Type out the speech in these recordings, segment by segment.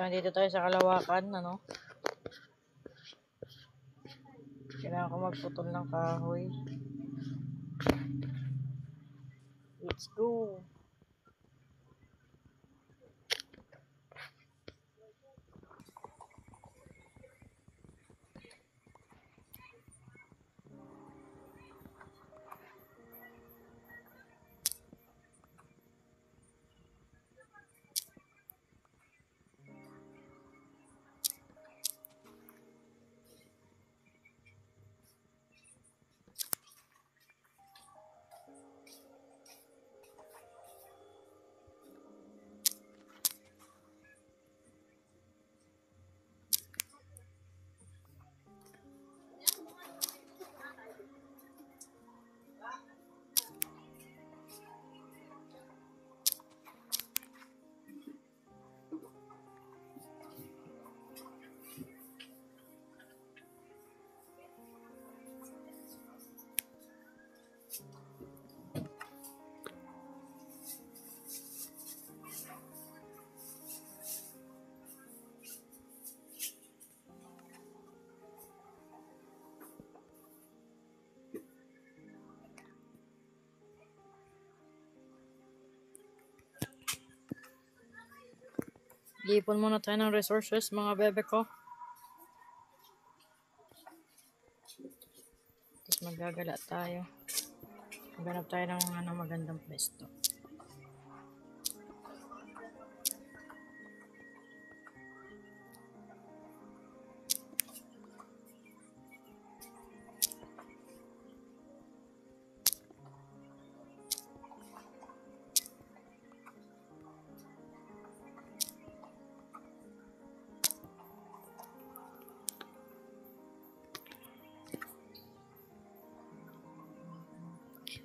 So, dito tayo sa Kalawakan, ano? Kailangan ko magputol ng kahoy. Let's go! Ipon muna tayo ng resources, mga bebe ko. Tapos magagala tayo. Maghanap tayo ng magandang pwesto.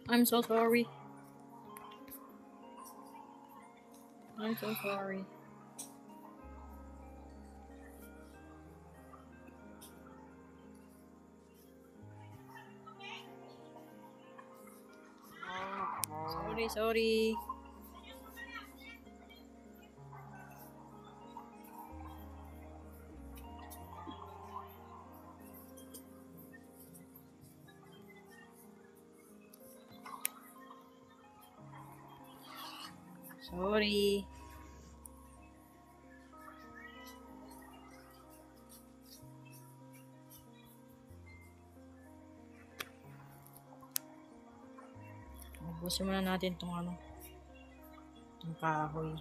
I'm so sorry. I'm so sorry. Sorry. Sorry. Ubusin muna natin itong itong kahoy.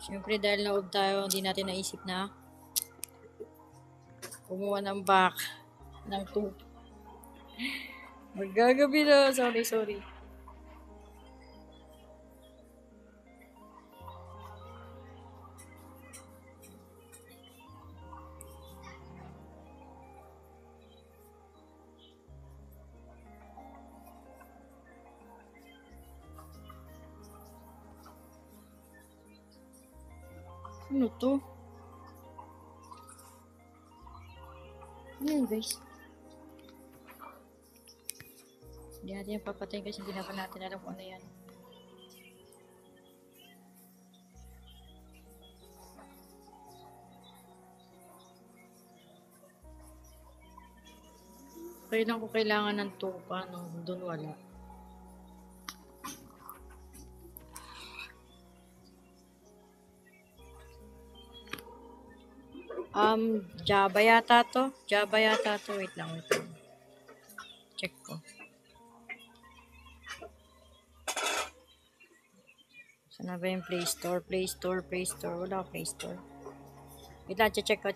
Siyempre dahil naob tayo, hindi natin naisip na kumuha ng back ng tube. Magagabi na. Sorry. Ano to? Ano yun, guys? Hindi natin yung papatayin kasi hindi naman natin alam kung ano yan. Kailan ko kailangan ng tupa, no? Doon wala. Java yata to. Wait lang. Check ko. Saan na ba yung Play Store? Wala Play Store. Wait lang, check ko.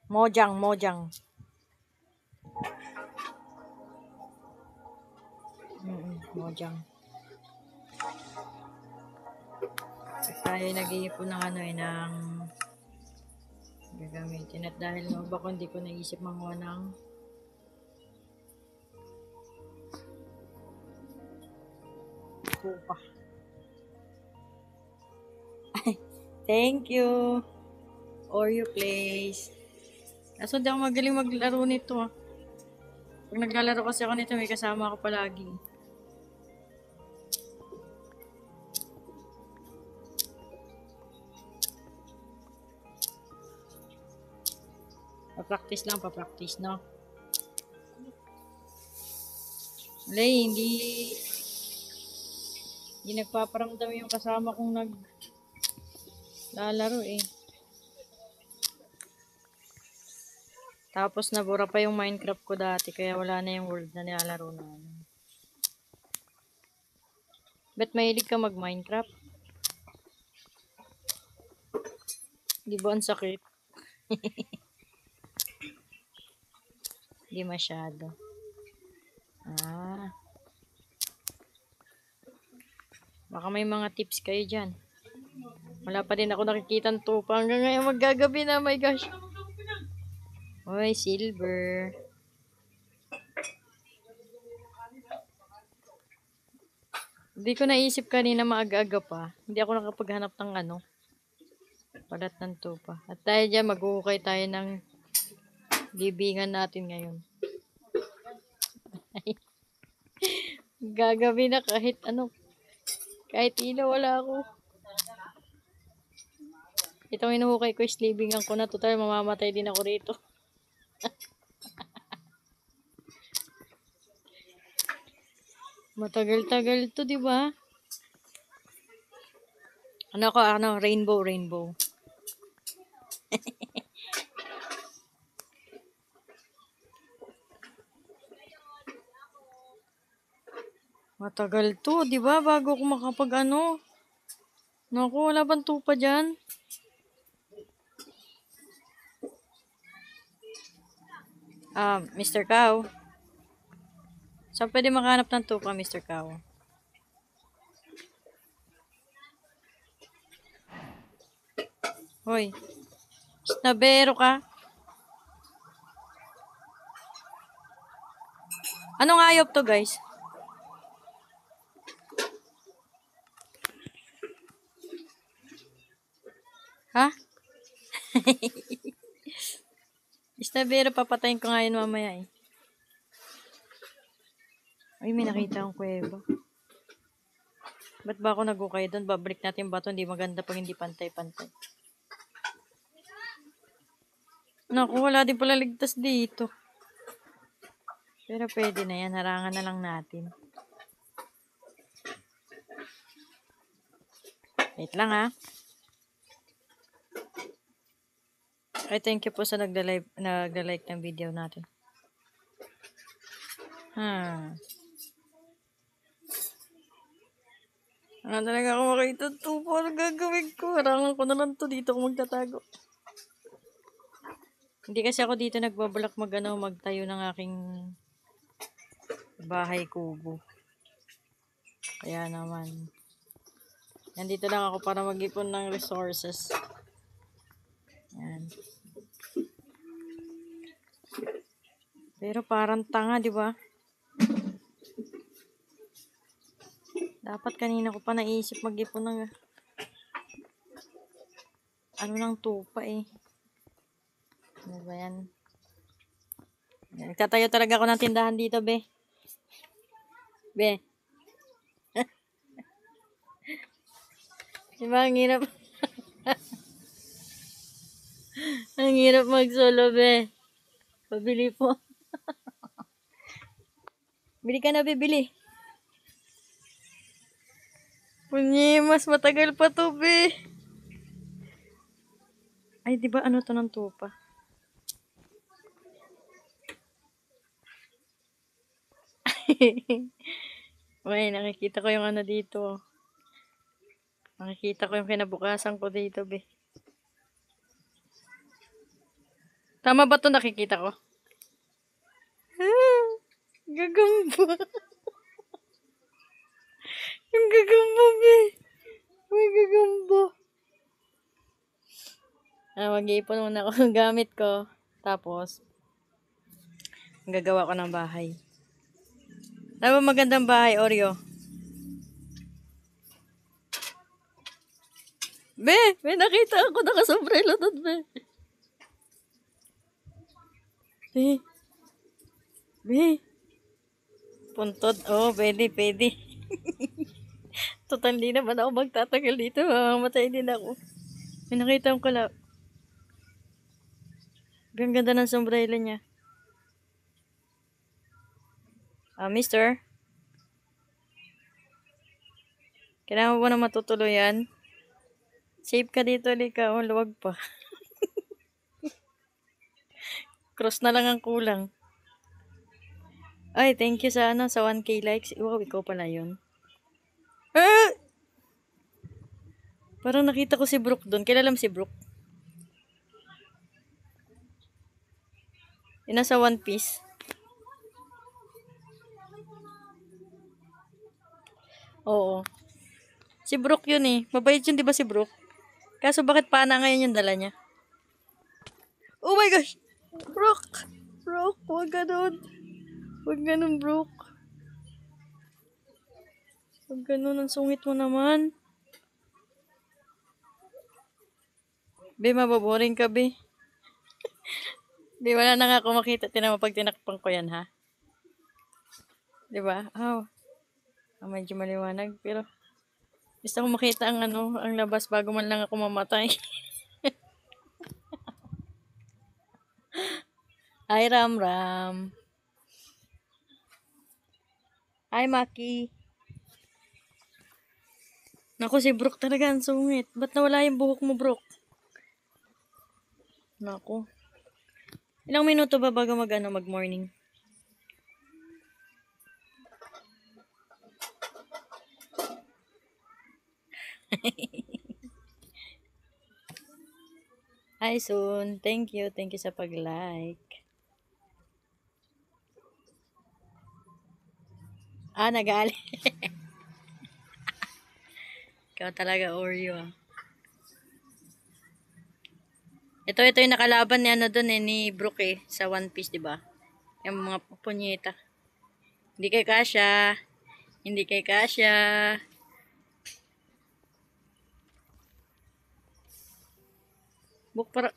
Mojang. Mojang. Tayo nag-iipon ng ano ng gagamitin. At dahil nga ba hindi ko naisip manguha ng kupa. Thank you. Oreo place. Kaso di ako magaling maglaro nito ah. Pag naglalaro kasi ako nito, may kasama ako palagi. Pa-practice, no? Wala hindi nagpaparamdam yung kasama kong naglalaro eh. Tapos nabura pa yung Minecraft ko dati, kaya wala na yung world na nilalaro namin. Bet mahilig ka mag-Minecraft? Di ba ang sakit? Di masyado. Baka may mga tips kayo dyan. Wala pa din ako nakikita ng tupa. Hanggang ngayon maggagabi na, my gosh. Oy, silver. Hindi ko naisip kanina maaga-aga pa. Hindi ako nakapaghanap ng palat ng tupa. At tayo dyan, maghuhukay tayo ng libingan natin ngayon. Gagabi na kahit kahit ilaw wala ako. Itong hinuhukay ko is libingan ko na. Total, mamamatay din ako rito. Matagal-tagal to, di ba? Rainbow. Matagal to, di ba? Bago ako makapag Naku, wala bang tupa dyan? Mr. Cow. Saan pwede makahanap ng tupa, Mr. Cow? Hoy. Snabero ka? Anong hayop to, guys? Ha? Snabero, papatayin ko nga yun mamaya eh. Ay, may nakita akong kuweba. Ba't ba ako nagukay doon? Babalik natin ba ito? Hindi maganda pag hindi pantay-pantay. Naku, wala din pala ligtas dito. Pero pwede na yan. Harangan na lang natin. Wait lang ha. Ay, thank you po sa nagda-like ng video natin. Talaga ako makita ito. Paano gagawin ko? Harangan ko na lang ito. Dito ako magtatago. Hindi kasi ako dito nagbabalak magtayo ng aking bahay kubo. Kaya naman. Nandito lang ako para mag-ipon ng resources. Yan. Pero parang tanga, di ba? Dapat kanina ko pa naisip mag-ipon ng ng tupa eh. Ano ba yan? Nagtatayo talaga ako ng tindahan dito, be. Be. Diba, ang hirap. Ang hirap mag-solo, be. Pabili po. Bili ka na, be, bili. Punyi, mas matagal pa to, be. Ay, di ba to ng tupa? May nakikita ko yung dito. Nakikita ko yung kinabukasan ko dito, be. Tama ba to nakikita ko? Gagamba. Yung gagamba, be. May gagamba. mag-iipon muna ako ng gamit ko. Tapos, gagawa ko ng bahay. Ano ba magandang bahay, Oreo? Be, may nakita ako nakasombrelo doon, be. Be. Be. Puntod. Oh, pwede. Total, di naman ako magtatagal dito. Mamamatay din ako. May nakita ko lang. Ang ganda ng sombrero niya. Mister? Kailangan mo ba na matutuluyan? Safe ka dito, Lika. Oh, luwag pa. Cross na lang ang kulang. Ay, thank you sa sa 1K likes. Wow, ikaw pala yun. Ah! Parang nakita ko si Brooke doon. Kilala mo si Brooke? Yung nasa One Piece. Oo. Si Brooke yun eh. Mabait yun, di ba si Brooke? Kaso bakit pana ngayon yung dala niya? Oh my gosh! Brooke! Brooke, huwag ganun. Huwag ganun, Brooke. Huwag ganun, ang sungit mo naman. Be, mababoring ka, be. Be, wala na nga ako makita. Tinama pag tinakpang ko yan, ha? Diba? Oh. Medyo maliwanag. Pero, gusto ko makita ang ang labas bago man lang ako mamatay. Hi, Ram Ram. Hi, Maki. Naku, si Brooke talaga ang sungit. Ba't nawala yung buhok mo, Brooke? Naku. Ilang minuto ba bago mag-morning? Hi, Soon. Thank you. Thank you sa pag-like. Nagali. Ikaw talaga, Oreo. Ito yung nakalaban ni doon ni Brooke sa One Piece, di ba? Yung mga punyeta. Hindi kay Kasha. Hindi kay Kasha. Book para.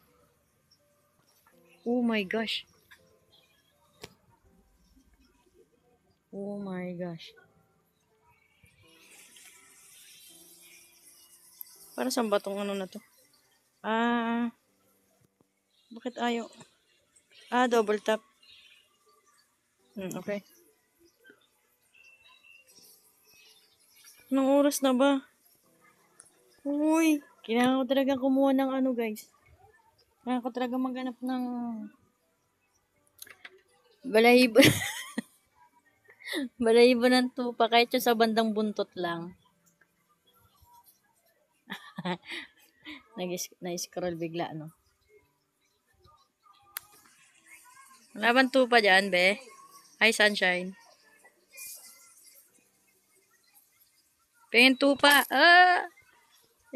Oh my gosh. Oh my gosh. Para saan ba tong na to? Bakit ayaw? Double tap. Okay. Anong oras na ba? Uy, kailangan ko talaga kumuha ng guys. Kailangan ko talaga maghanap ng balahibo. Balahibo ng tupa kahit yung sa bandang buntot lang. Na-scroll bigla, no? Wala bang tupa dyan, be? Hi, sunshine. Pengin tupa.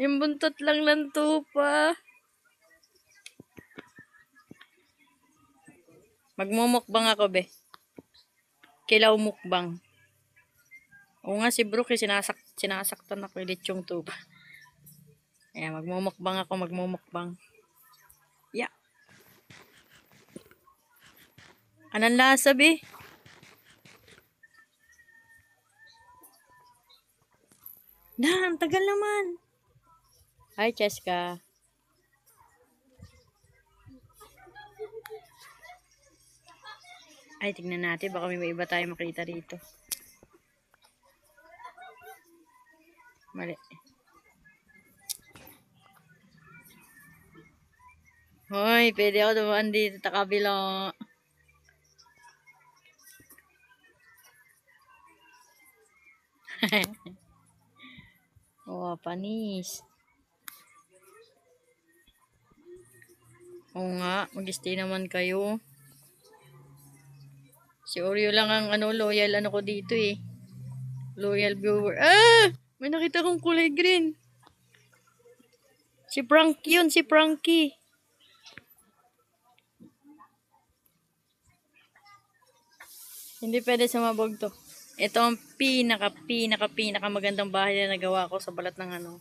Yung buntot lang ng tupa. Magmumukbang ako, be. Kilaw mukbang. Oo nga, si Brooke, sinasaktan ako ulit yung tupa. Ayan, magmumukbang ako, magmumukbang. Yeah. Anong lasa, be? Ang tagal naman. Hi, Cheska. Ay, tignan natin. Baka may iba tayo makita rito. Mali. Hoy, pwede ako dumaan dito sa kabila. Panis. Oo nga, mag-stay naman kayo. Si Oreo lang ang loyal ko dito eh. Loyal viewer. May nakita kong kulay green. Si Frankie yun, si Frankie. Hindi pwede sumabog to. Ito ang pinaka magandang bahay na nagawa ko sa balat ng ano.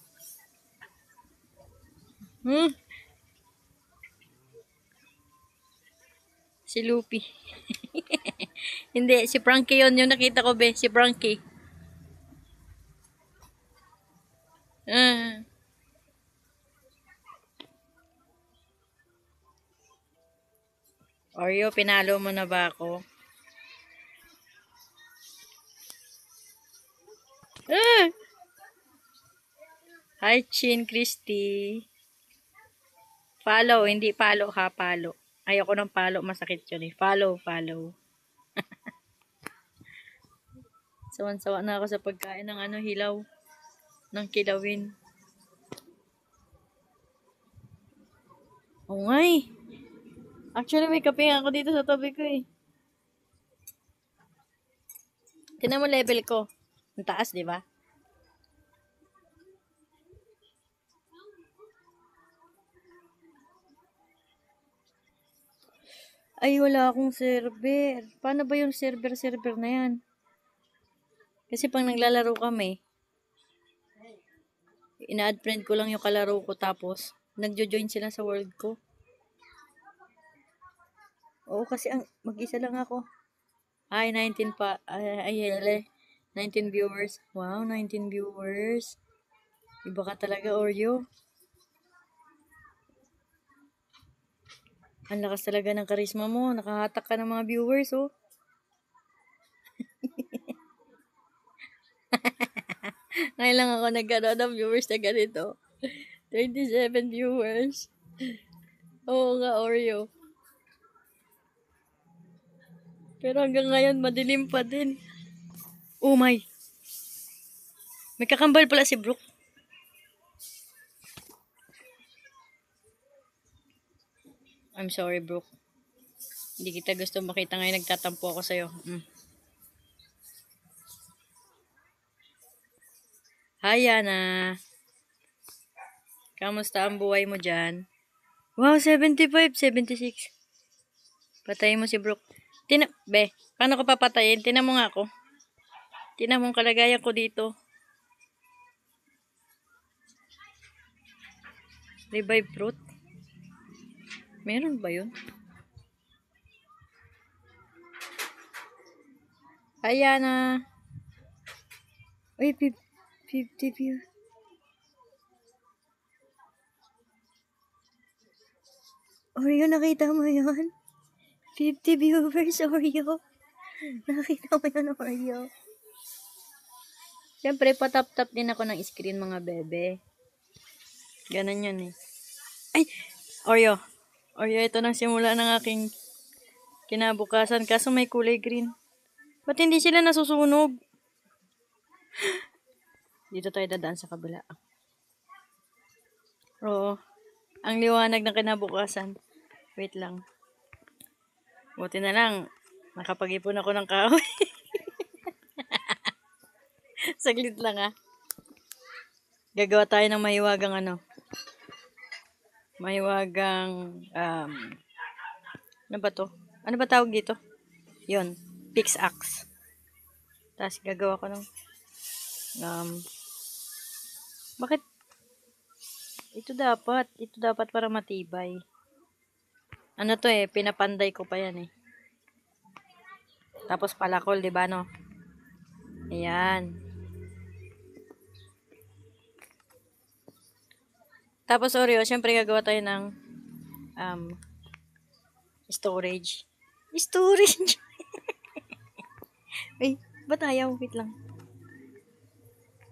Si Lupi. Hindi, si Frankie yun. Yung nakita ko, be. Si Frankie. Ah. Oreo, pinalo mo na ba ako? Ah! Hi, Chin Christy. Follow, hindi palo ha, palo. Ayoko ng palo, masakit yun eh. Follow. Sawan-sawa na ako sa pagkain ng ano, hilaw. Ng kilawin. Oo nga eh. Actually, may kape nga ako dito sa tabi ko eh. Tingnan mo level ko. Ang taas, di ba? Ay, wala akong server. Paano ba yung server na yan? Kasi pang naglalaro kami, ina-add friend ko lang yung kalaro ko tapos nagjo-join sila sa world ko. Oo, kasi mag-isa lang ako. Ay, 19 pa. Ay, 19 viewers. Wow, 19 viewers. Iba ka talaga, Oreo. Ang lakas talaga ng karisma mo. Nakahatak ka ng mga viewers, oh. Ngayon lang ako nagkaroon ng viewers na ganito. 37 viewers. Oo nga, Oreo. Pero hanggang ngayon, madilim pa din. Oh my. May kakambal pala si Brooke. I'm sorry, Brooke. Hindi kita gusto makita ngayon. Nagtatampo ako sa'yo. Hi, Yana. Kamusta ang buhay mo dyan? Wow, 75, 76. Patayin mo si Brooke. Be, paano ko papatayin? Tinan mo nga ako. Tinan mo ang kalagayan ko dito. Revive fruit? Meron ba yun? Ayan na. Uy, 50 view. Oreo, nakita mo yun? 50 viewers, Oreo. Nakita mo yun, Oreo. Siyempre, patap-tap din ako ng screen, mga bebe. Ganon yun eh. Ay! Oreo, ito nang simula ng aking kinabukasan. Kaso may kulay green. Ba't hindi sila nasusunog? Dito tayo dadaan sa kabila. Oo. Ang liwanag ng kinabukasan. Wait lang. Buti na lang. Nakapag-ipon ako ng kahoy. Saglit lang ah. Gagawa tayo ng mahiwagang mahiwagang ano ba to? Ano ba tawag dito? Yun. Pickaxe. Tapos gagawa ko ng bakit? Ito dapat para matibay. Ano to eh, pinapanday ko pa yan eh. Tapos palakol, di ba no? Ayan. Tapos Oreo, syempre gagawa tayo ng storage. Storage! Ay, ba't ayaw? Wait lang.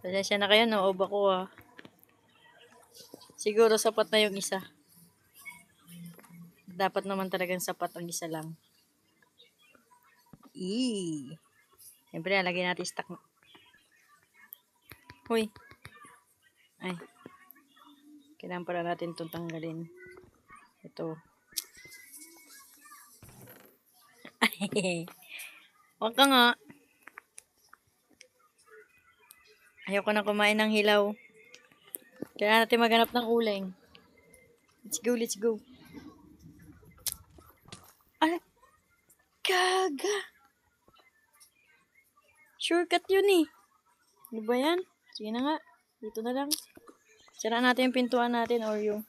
Pasensya na kayo, no-oba ko ah. Siguro sapat na yung isa. Dapat naman talagang sapat ang isa lang. Siyempre, lagyan natin stock. Huy. Ay. Kailangan pala natin itong tanggalin. Ito. Huwag ka nga. Ayoko na kumain ng hilaw. Kailangan natin maghanap ng uling. Let's go. Ay, gaga. Shortcut yun eh. Ano ba yan? Sige na nga. Dito na lang. Sira natin yung pintuan natin, Oreo.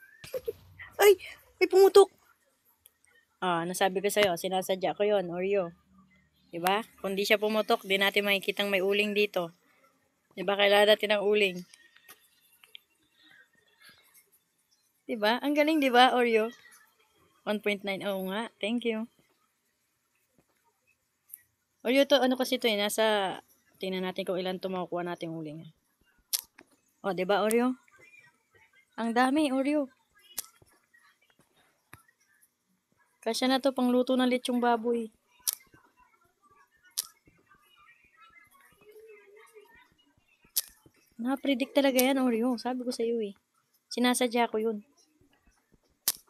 Ay! May pumutok! Nasabi ko sa'yo, sinasadya ko yon, Oreo. Diba? Kung di siya pumutok, di natin makikitang may uling dito. Diba? Kailangan natin ng uling. Diba? Ang galing, diba, Oreo? 1.9. Oo nga. Thank you. Oreo to, ano kasi to eh, tingnan natin kung ilan to makukuha natin uling. Diba, Oreo? Ang dami, Oreo. Kasya na to, pangluto ng lechong baboy. Na-predict talaga yan, Oreo. Sabi ko sa iyo eh. Sinasadya ko yun.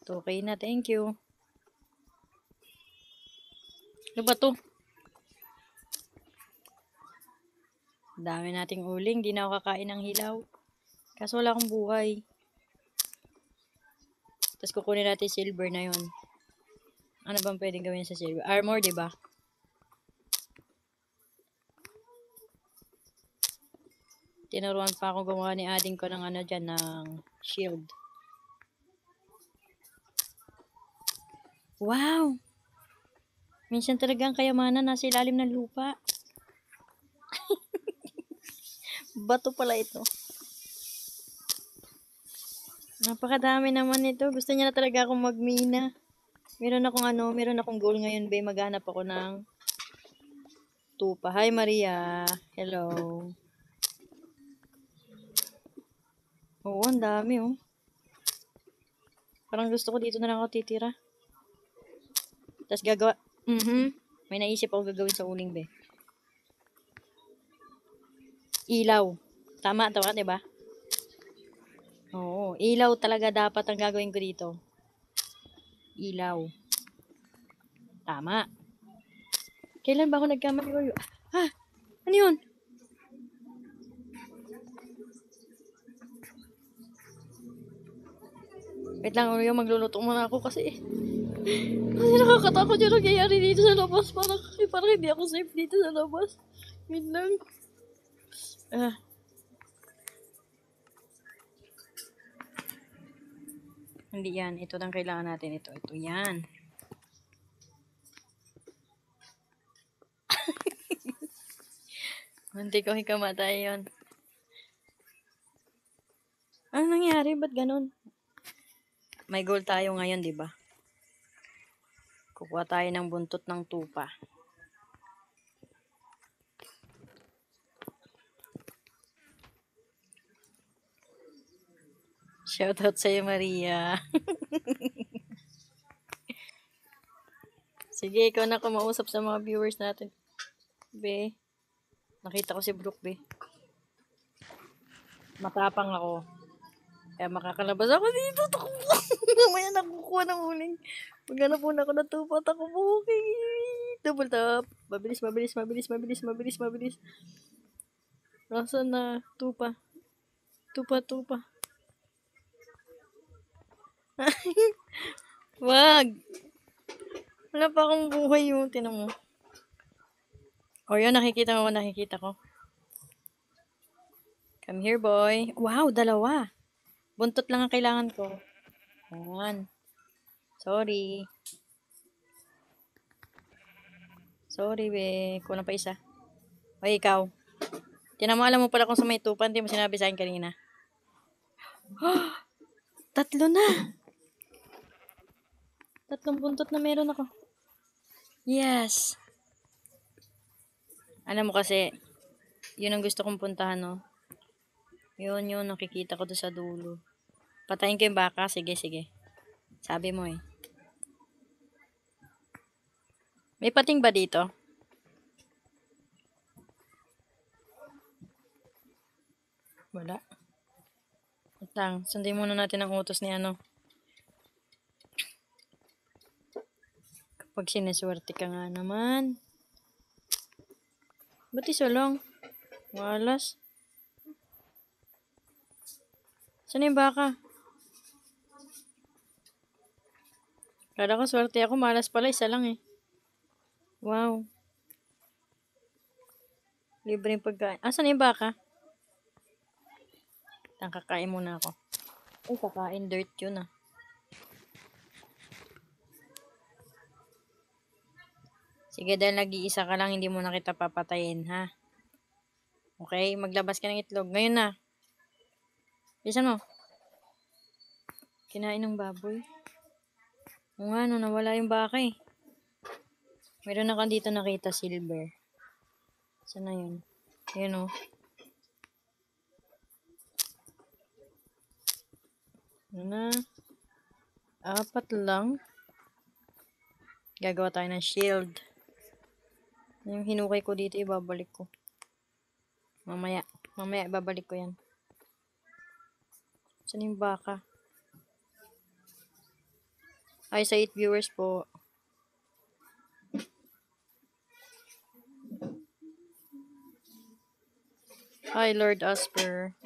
Okay na, thank you. Ano ba to? Dami nating uling, di na ako kakain ng hilaw. Kaso wala akong buhay. Tapos kukunin natin silver na yon. Ano bang pwedeng gawin sa silver? Armor, di ba? Tinuruan pa ako gumawa ni ading ko ng ano dyan, ng shield. Wow! Minsan talagang kayamanan nasa ilalim ng lupa. Bato pala ito. Napakadami naman ito. Gusto niya na talaga akong magmina. Meron akong goal ngayon, be. Maghanap ako ng tupa. Hi, Maria. Hello. Oo, ang dami, oh. Parang gusto ko dito na lang ako titira. Tapos gagawa. May naisip ako gagawin sa uling, be. Ilaw. Tama, diba? Oo, ilaw talaga dapat ang gagawin ko dito. Ilaw. Tama. Kailan ba ako nagkamali? Ano yun? Wait lang, Oreo, magluluto muna ako kasi nakakatakot yung nangyayari dito sa labas. Parang hindi ako safe dito sa labas. Wait lang. Hindi yan. Ito lang kailangan natin. Ito yan. Hindi ko hikamatay yun. Ano nangyari? Ba't ganun? May goal tayo ngayon, di ba? Kukuha tayo ng buntot ng tupa. Shoutout sa'yo, Maria. Sige, ikaw na kumausap sa mga viewers natin. Be, nakita ko si Brooke, be. Matapang ako. Kaya makakalabas ako dito. Takbo. Mamaya nakukuha ng uling. Maghanap muna ako ng tupa. Takbo. Okay. Double tap. Mabilis. Nasaan na? Tupa. Wag. Wala pa akong buhay yung tinan mo. Yun, nakikita ko. Come here, boy. Wow, dalawa. Buntot lang ang kailangan ko. Ayan. Sorry, be. Kulang pa isa. Ikaw. Alam mo pala kung sa may tupa. Hindi mo sinabi sa akin kanina. Tatlo na. Tatlong buntot na meron ako. Yes. Alam mo kasi, yun ang gusto kong puntahan, no? Yun, nakikita ko doon sa dulo. Patayin ko yung baka. Sige. Sabi mo eh. May pating ba dito? Wala. Wait lang. Sundin muna natin ang utos ni ano. Kapag sineswerte ka nga naman. Ba't isa lang? Walas. Saan yung baka? Kala ko swerte ako. Malas pala. Isa lang eh. Wow. Libreng pagkain. Asan yung baka? Kakain muna ako. Ay, kakain dirt yun ah. Sige, dahil nag-iisa ka lang, hindi mo na kita papatayin, ha? Okay, maglabas ka ng itlog. Ngayon na. Bilisan mo. Kinain ng baboy. O nga, no, nawala yung baka eh. Meron ako dito nakita, silver. Saan na yun? Ayan o. Ano na? 4 lang. Gagawa tayo ng shield. Yung hinukay ko dito, ibabalik ko. Mamaya ibabalik ko yan. Saan yung baka? Ay, sa 8 viewers po. Hi, Lord Asper.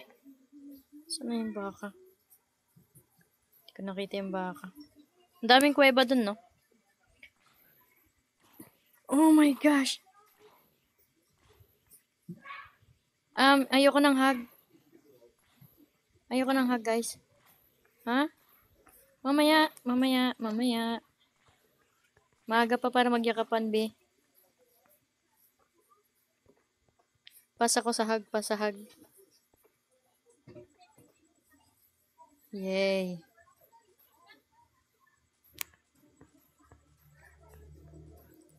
Saan na yung baka? Hindi ko nakita yung baka. Ang daming kuweba dun, no? Oh my gosh! Ayoko ng hug. Ayoko ng hug, guys. Ha? Mamaya. Maaga pa para magyakapan, be. Pasa ko sa hug, pasahag. Yay.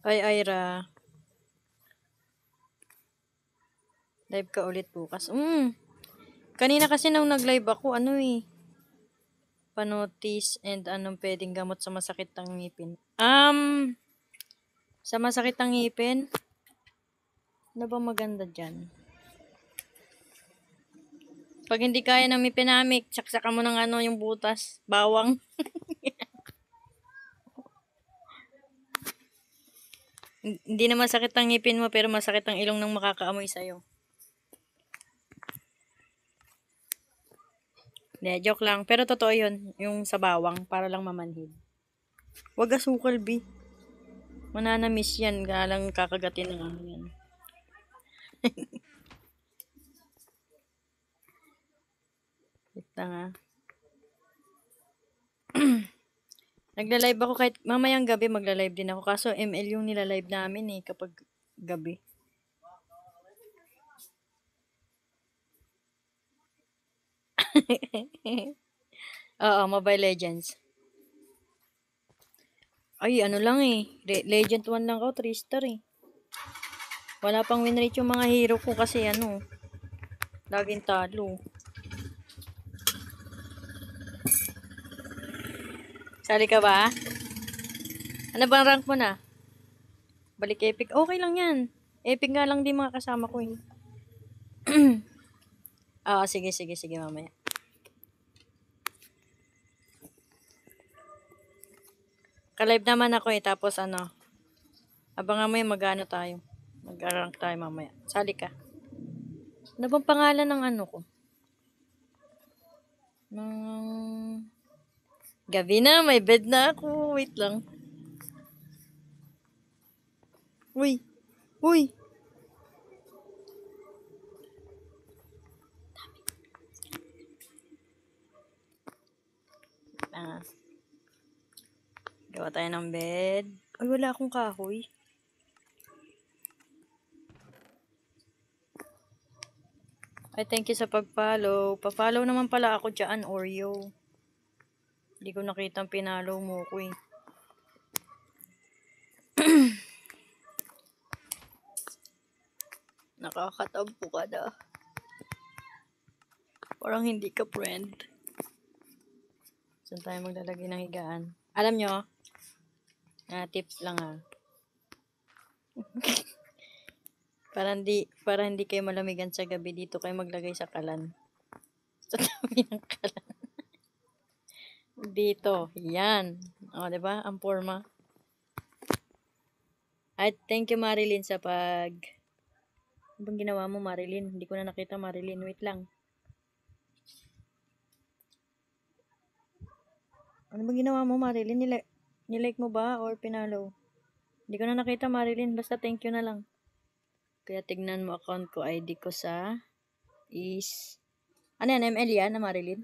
Ay, Ira. Live ka ulit bukas. Kanina kasi nung nag-live ako, panotis and anong pwedeng gamot sa masakit ng ngipin. Sa masakit ng ngipin, ano ba maganda dyan? Pag hindi kaya ng mipinamik, saksakan mo ng yung butas, bawang. Hindi na masakit ang ngipin mo, pero masakit ang ilong ng makakaamoy sa'yo. Hindi, joke lang. Pero totoo yun, yung sa bawang, para lang mamanhid. Wag asukal, B. Mananamiss yan, galang kakagatin ng yan. Wait lang ah. Nagla-live ako kahit mamayang gabi magla-live din ako. Kaso ML yung nila-live namin kapag gabi. Oo, Mobile Legends. Ay, ano lang Legend 1 lang ako, 3 star Wala pang win rate yung mga hero ko kasi laging talo. Sali ka ba? Ano bang rank mo na? Balik epic. Okay lang yan. Epic nga lang din mga kasama ko sige mamaya. Ka-live naman ako tapos abangan mo yung mag-ano tayo. Mag-rank tayo mamaya. Sali ka. Ano bang pangalan ng ko? Gabi na, may bed na ako. Wait lang. Uy! Gawa tayo ng bed. Ay, wala akong kahoy. Ay, thank you sa pag-follow. Pa-follow naman pala ako dyan, Oreo. Hindi ko nakita ang pinalo mo ko Nakakatampo ka na. Parang hindi ka friend. Saan tayo maglalagay ng higaan? Alam nyo, tips lang para hindi kayo malamigan sa gabi, dito kayo maglagay sa kalan. Sa tabi ng kalan. Dito, yan. Diba? Ang forma. At thank you Marilyn sa ano bang ginawa mo Marilyn? Hindi ko na nakita Marilyn. Wait lang. Ano bang ginawa mo Marilyn? Nilike mo ba or pinalo? Hindi ko na nakita Marilyn. Basta thank you na lang. Kaya tignan mo account ko, ID ko sa is... Ano yan, ML yan na Marilyn?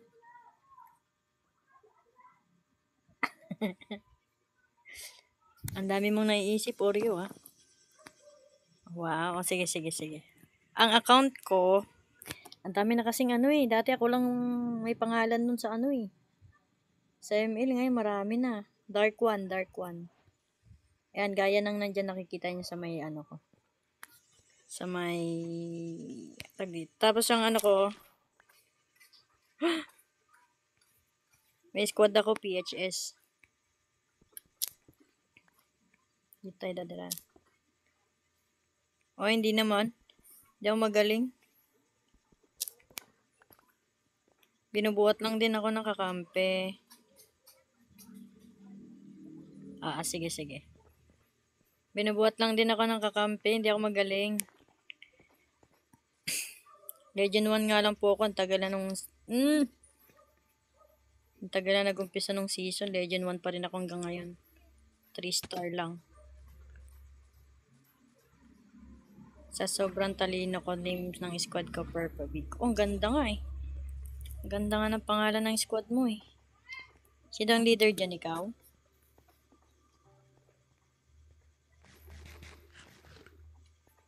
Ang dami mong naiisip, Oreo, ah. Wow, sige, sige, sige. Ang account ko, ang dami na kasing ano eh. Dati ako lang may pangalan nun sa ano eh. Sa ML ngayon marami na. Dark one, dark one. Ayan, gaya nang nandyan nakikita niyo sa may ano ko. Sa may... Tapos yung ano ko, may squad ako, PHS. Dito tayo dadala. O, hindi naman. Hindi ako magaling. Binubuhat lang din ako ng kakampi. Sige, sige. Binubuhat lang din ako ng kakampi. Hindi ako magaling. Legend 1 nga lang po ako. Ang tagal na nung... Ang tagal na nag-umpisa nung season. Legend 1 pa rin ako hanggang ngayon. 3 star lang. Sa sobrang talino ko names ng squad ko per week. Oh, ang ganda nga eh. Ang ganda nga ng pangalan ng squad mo eh. Sino ang leader dyan, ikaw?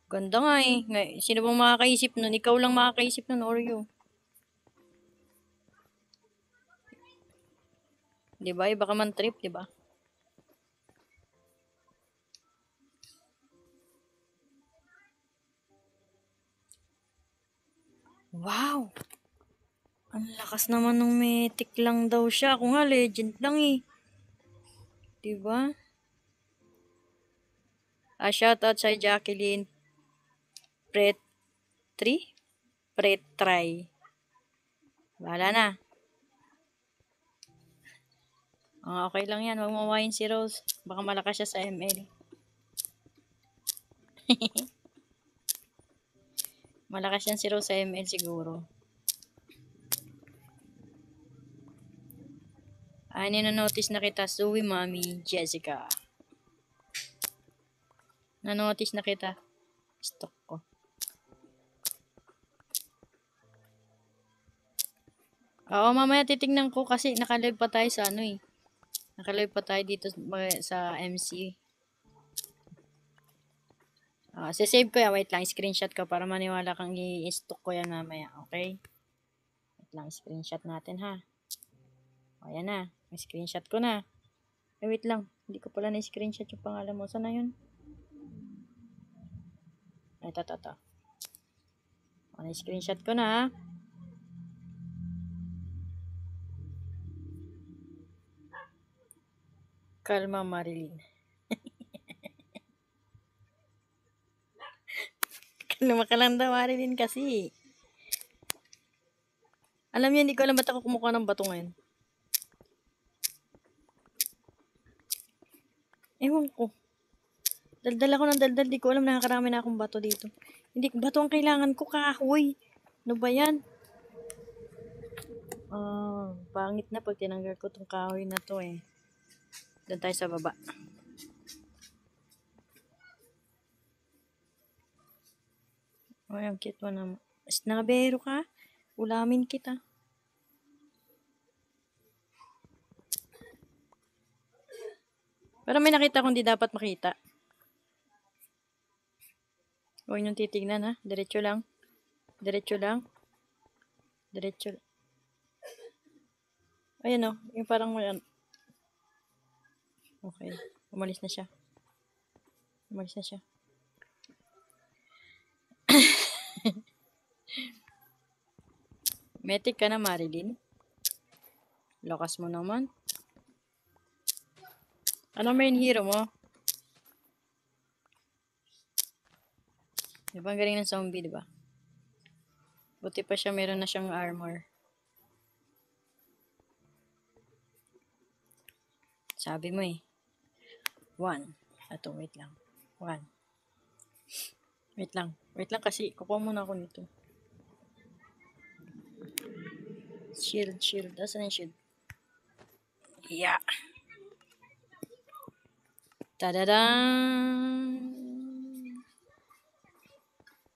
Ganda nga eh. Sino bang makakaisip nun? Ikaw lang makakaisip nun, Oreo. Diba? Iba ka man trip, diba? Wow! Ang lakas naman ng mythic lang daw siya. Ako nga, legend lang eh. Diba? Shoutout sa Jacqueline Pret 3? Pret try. Wala na. Okay lang yan. Huwag mawain si Rose. Baka malakas siya sa ML. Malakas yan si Rose sa ML siguro. Nanonotice na kita. Zoe, Mami, Jessica. Nanonotice na kita. Stock ko. Oo, mamaya titignan ko kasi nakalive pa tayo sa ano eh. Nakalive pa tayo dito sa MC. Save ko yan. Wait lang. Screenshot ko para maniwala kang i-stock ko yan mamaya. Okay? Wait lang. Screenshot natin ha. Ayan na. Screenshot ko na. Wait lang. Hindi ko pala na-screenshot yung pangalan mo. Saan na yun? Ito. Na-screenshot ko na ha. Kalma, Marilyn. Kalma ka lang daw, Marilyn, kasi. Alam niyo, hindi ko alam ba't ako kumukuha ng bato ngayon. Ewan ko. Daldal ako ng daldal. Di ko alam, nakakarami na akong bato dito. Hindi, bato ang kailangan ko, kahoy. Ano ba yan? Pangit na pag tinanggal ko tong kahoy na to eh. Doon tayo sa baba. Ay, ang cute mo naman. Snabero ka? Ulamin kita. Pero may nakita kung di dapat makita. Huwag niyong titignan ha. Diretso lang. Diretso lang. Diretso. Ayan o. Yung parang may okay. Umalis na siya. Umalis na siya. Metik ka na, Marilyn. Lakas mo naman. Ano main hero mo? Diba ang galing ng zombie, diba? Buti pa siya, meron na siyang armor. Sabi mo eh. 1. Ato, wait lang. 1. Wait lang. Wait lang kasi kukuha muna ako nito. Shield. Asan yung shield? Yeah. Tadadang!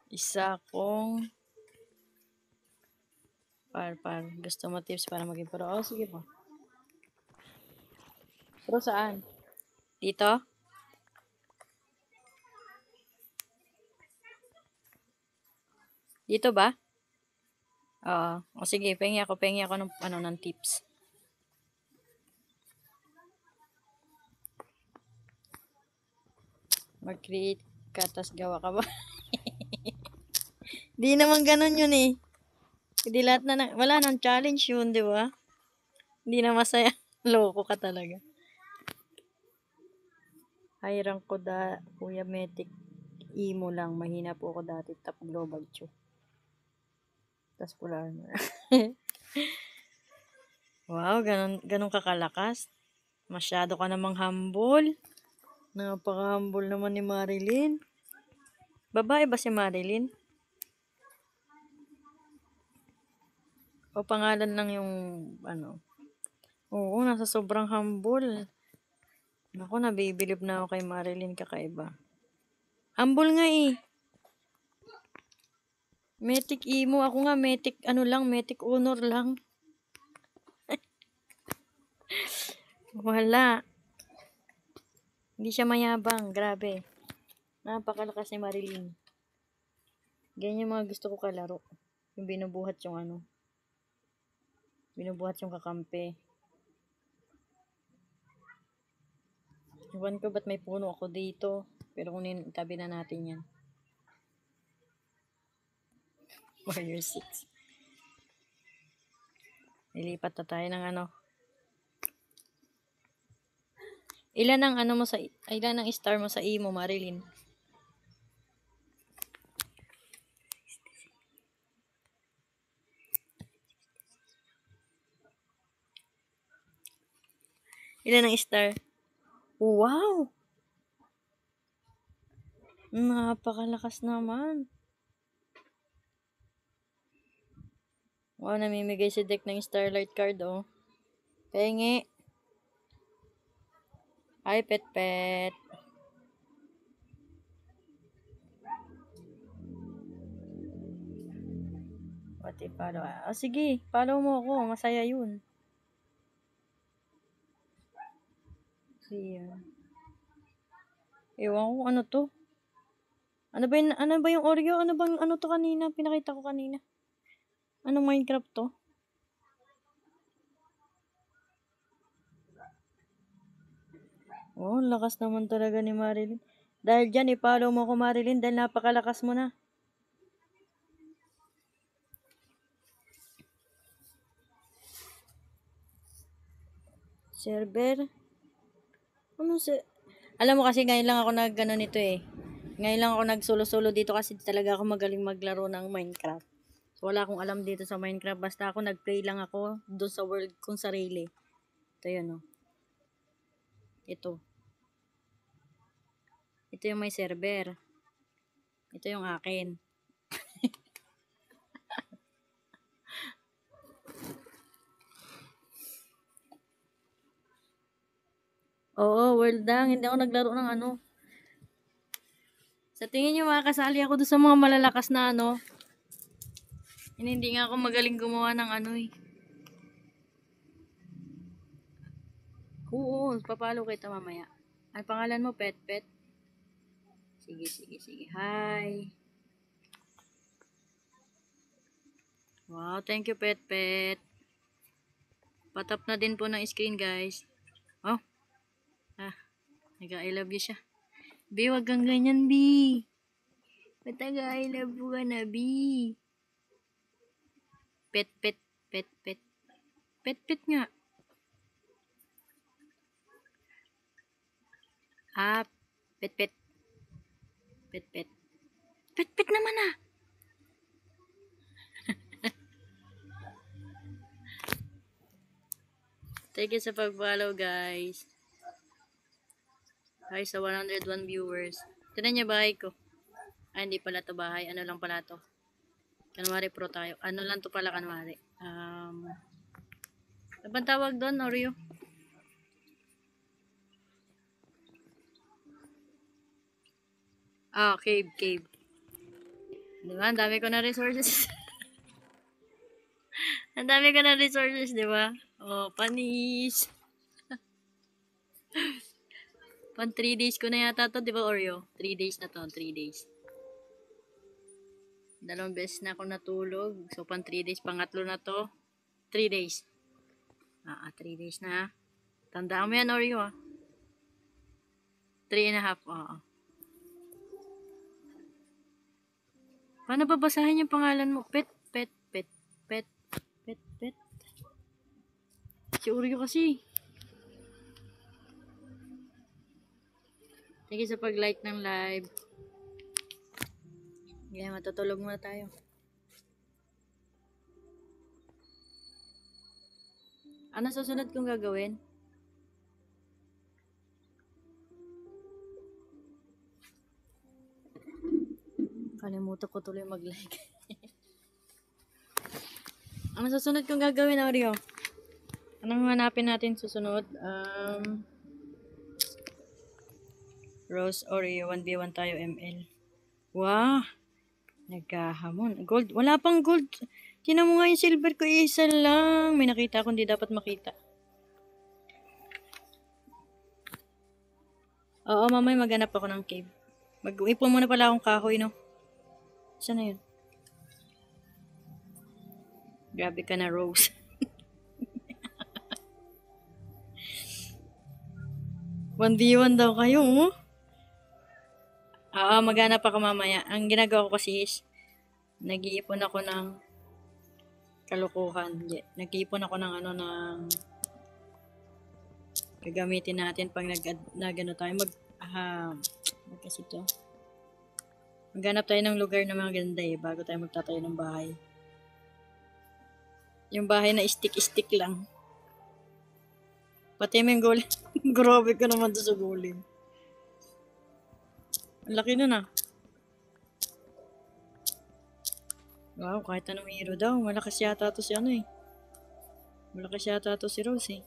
Isa akong par. Gusto mo tips para maging pro? Oh, sige po. Pro saan? Dito? Dito ba? Oo. O sige, pengi ako ng tips. Mag-create ka, tas gawa ka ba? Di naman ganun yun eh. Hindi lahat wala nang challenge yun, di ba? Hindi na masaya. Loko ka talaga. High rank ko Kuya Metic. Imo lang. Mahina po ako dati. Top global chew. Tas pula na. Wow, ganun kakalakas. Masyado ka namang humble. Napaka-humble naman ni Marilyn. Babae ba si Marilyn? O pangalan lang yung ano? Oo, nasa sobrang humble. Naku, nabibilib na ako kay Marilyn, kakaiba. Humble nga eh. Metic imo. Ako nga metic metic honor lang. Wala. Hindi siya mayabang. Grabe. Napakalakas ni Marilyn. Ganyan yung mga gusto ko kalaro. Yung binubuhat yung binubuhat yung kakampi. Iwan ko ba't may puno ako dito. Pero kunin, itabi na natin yan. Warrior 6. Nilipat na tayo ng Ilan ang star mo sa imo, Marilyn? Ilan ang star? Wow! Napakalakas naman. Wow, namimigay si Deck ng Starlight card, oh. Pengi. Ay, pet. Pati follow. Sige. Follow mo ako. Masaya yun. Siya. Ewan ko ano to. Ano ba yung Oreo? Ano to kanina? Pinakita ko kanina. Anong Minecraft to? Oh, lakas naman talaga ni Marilyn. Dahil dyan, i-follow mo ko Marilyn dahil napakalakas mo na. Server? Alam mo kasi ngayon lang ako nito eh. Ngayon lang ako nag-solo-solo dito kasi talaga ako magaling maglaro ng Minecraft. So, wala akong alam dito sa Minecraft. Basta ako nag-play lang ako doon sa world kong sarili. Ito yun, oh. Ito. Ito yung may server. Ito yung akin. Oo, world lang. Hindi ako naglaro ng Sa tingin nyo makakasali ako doon sa mga malalakas na Hindi nga ako magaling gumawa ng eh. Oo, papalo kita mamaya. Ang pangalan mo, Pet? Sige. Hi. Wow, thank you, Pet. Patap na din po ng screen, guys. Oh. I love you siya. B, wag kang ganyan, B. Pataga, I love you ka na, B. Pet. Pet nga. Pet. Pet naman Thank you sa pag-follow, guys. Hi sa 101 viewers. Tinan niyo bahay ko. Hindi pala to bahay. Ano lang pala to. Kanwari pro tayo. Ano lang to pala kanwari. Ano bang tawag doon, Oreo? Cave. Diba? Ang dami ko na resources. Ang dami ko na resources, di ba? Oh, panis. Pan 3 days ko na yata to, di ba, Oreo? 3 days na to, 3 days. Dalawang beses na ako natulog. So, pan 3 days, pangatlo na to. 3 days. 3 days na. Tandaan mo yan, Oreo, 3.5, oo. Paano babasahin yung pangalan mo? Pet, pet, pet, pet, pet, pet. Si Oreo kasi. Thank you sa pag-like ng live. Ngayon, matutulog muna tayo. Ano susunod kong gagawin? Kalimutan ko tuloy mag-like. Ano susunod kong gagawin, Oreo? Anong hanapin natin susunod? Rose Oreo, 1v1 tayo ML. Wow! Nagkahamon. Gold. Wala pang gold. Tinan mo nga yung silver ko, isa lang. May nakita akong di dapat makita. Oo, mamay maghanap ako ng cave. Mag-ipon muna pala akong kahoy, no? Saan na yun? Grabe ka na, Rose. One v one daw kayo, oh? Oo, maghanap ako mamaya. Ang ginagawa ko kasi is, nag-iipon ako ng kalukuhan. Nag-iipon ako ng gagamitin natin pag nag-ano tayo. Kasi to. Maghanap tayo ng lugar na mga ganda bago tayo magtatayo ng bahay. Yung bahay na stick-stick lang. Pati may golem. Grabe ka naman to sa golem. Ang laki nun Wow, kahit anong hero daw. Malakas yata to si Malakas yata to si Rose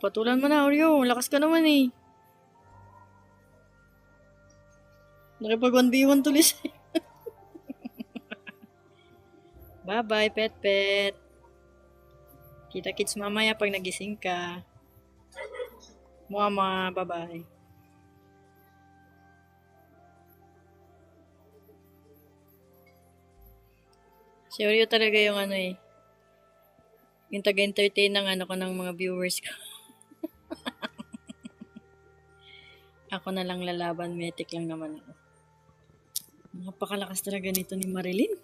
patulan mo na, Oreo. Lakas ka naman Nakipag 1v1 tuloy sa'yo. Bye-bye, pet. Kita-kits mamaya pag nagising ka. Mama, bye-bye. Si Oreo talaga yung yung taga-entertain ng ng mga viewers ko. Ako na lang lalaban, metik lang naman ako. Napakalakas talaga nito ni Marilyn.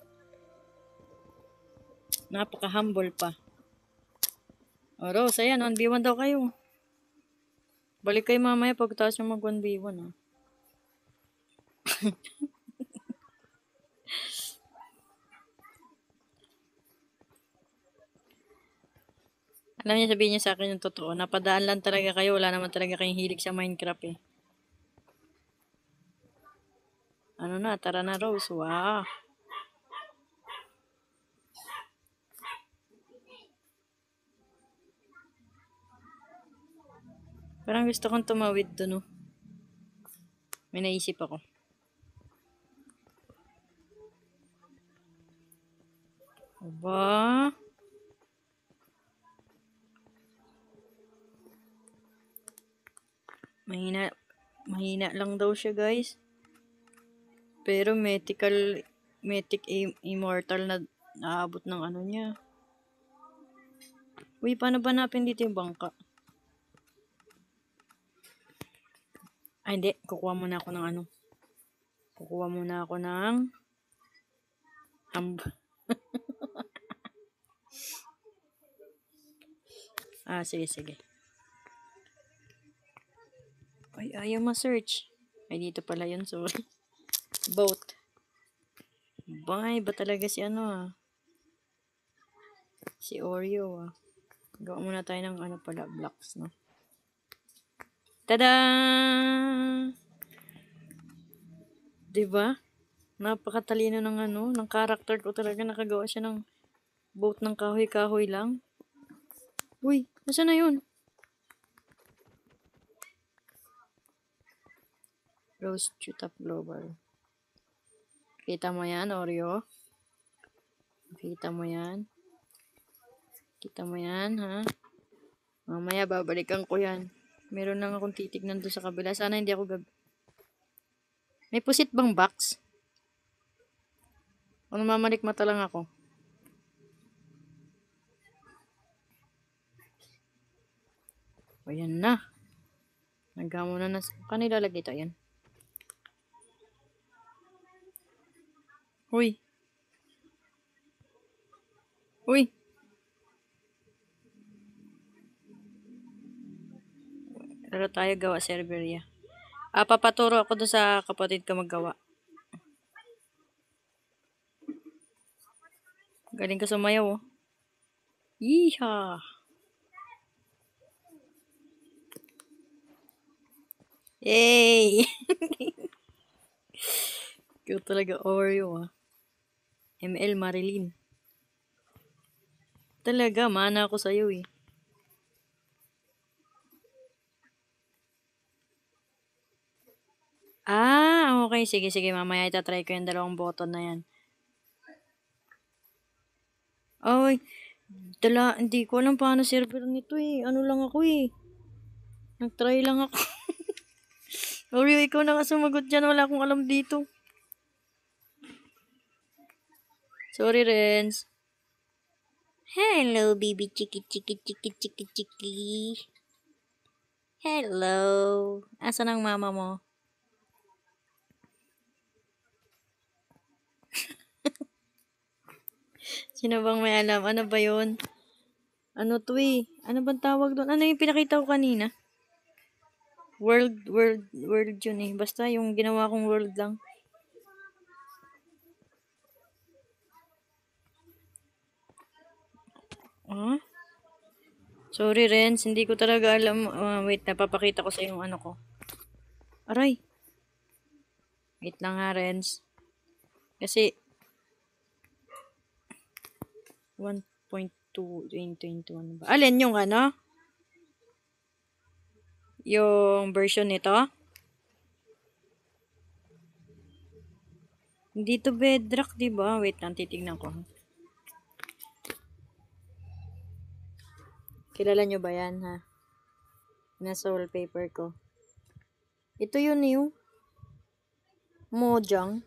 Napaka-humble pa. O, Rose, ayan, 1v1 daw kayo. Balik kayo mamaya pagkatapos yung mag 1v1, Alam niya, sabihin niya sa akin yung totoo. Napadaan lang talaga kayo. Wala naman talaga kayong hilig sa Minecraft Tara na, Rose. Wow. Parang gusto kong tumawid doon, May naisip ako. Aba. Mahina lang daw siya, guys. Pero mythic immortal na naabot ng niya. Uy, paano ba napin dito yung bangka? Ay, hindi. Kukuha muna ako ng Kukuha muna ako ng sige. Ay, ayaw ma-search. Ay, dito pala yun. Sorry. Boat. Bye. Ba talaga si Si Oreo, Gawa muna tayo ng blocks, no? Tada! Diba? Napakatalino ng character ko talaga. Nakagawa siya ng boat ng kahoy-kahoy lang. Uy, nasaan na yun? Rose Tutap Global. Kita mo yan, Oreo? Kita mo yan? Kita mo yan, ha? Mamaya babalikan ko yan. Meron lang akong titignan doon sa kabila. Sana hindi ako May pusit bang box? O namamalikmata lang ako? O yan na. Nagamo na. Paano ilalagay ito? Yan. Uy. Uy. Pero tayo gawa serveria. Papaturo ako doon sa kapatid ko maggawa. Galing ka sumayaw, oh. Yeehaw! Yay! Cute talaga Oreo, ah. ML Marilyn. Talaga, mana ako sa'yo, eh. Okay. Sige. Mamaya itatry ko yung dalawang button na yan. Ay, hindi ko alam paano server nito, eh. Ano lang ako, eh. Nag-try lang ako. Oreo, ikaw na nga sumagot dyan. Wala akong alam dito. Sorry, Renz. Hello, baby chiki. Hello. Asan ang mama mo? Sino bang may alam? Ano ba yun? Ano to, eh? Ano bang tawag doon? Ano yung pinakita ko kanina? World yun, eh. Basta yung ginawa kong world lang. Sorry, Renz. Hindi ko talaga alam. Wait, napapakita ko sa yung ano ko. Aray. Wait lang ha, Renz. Kasi 1.2.21 ba? Alin yung ano? Yung version nito? Hindi to Bedrock, diba? Wait lang, titignan ko. Kilala nyo ba yan, ha? Nasa wallpaper ko. Ito yun yung Mojang.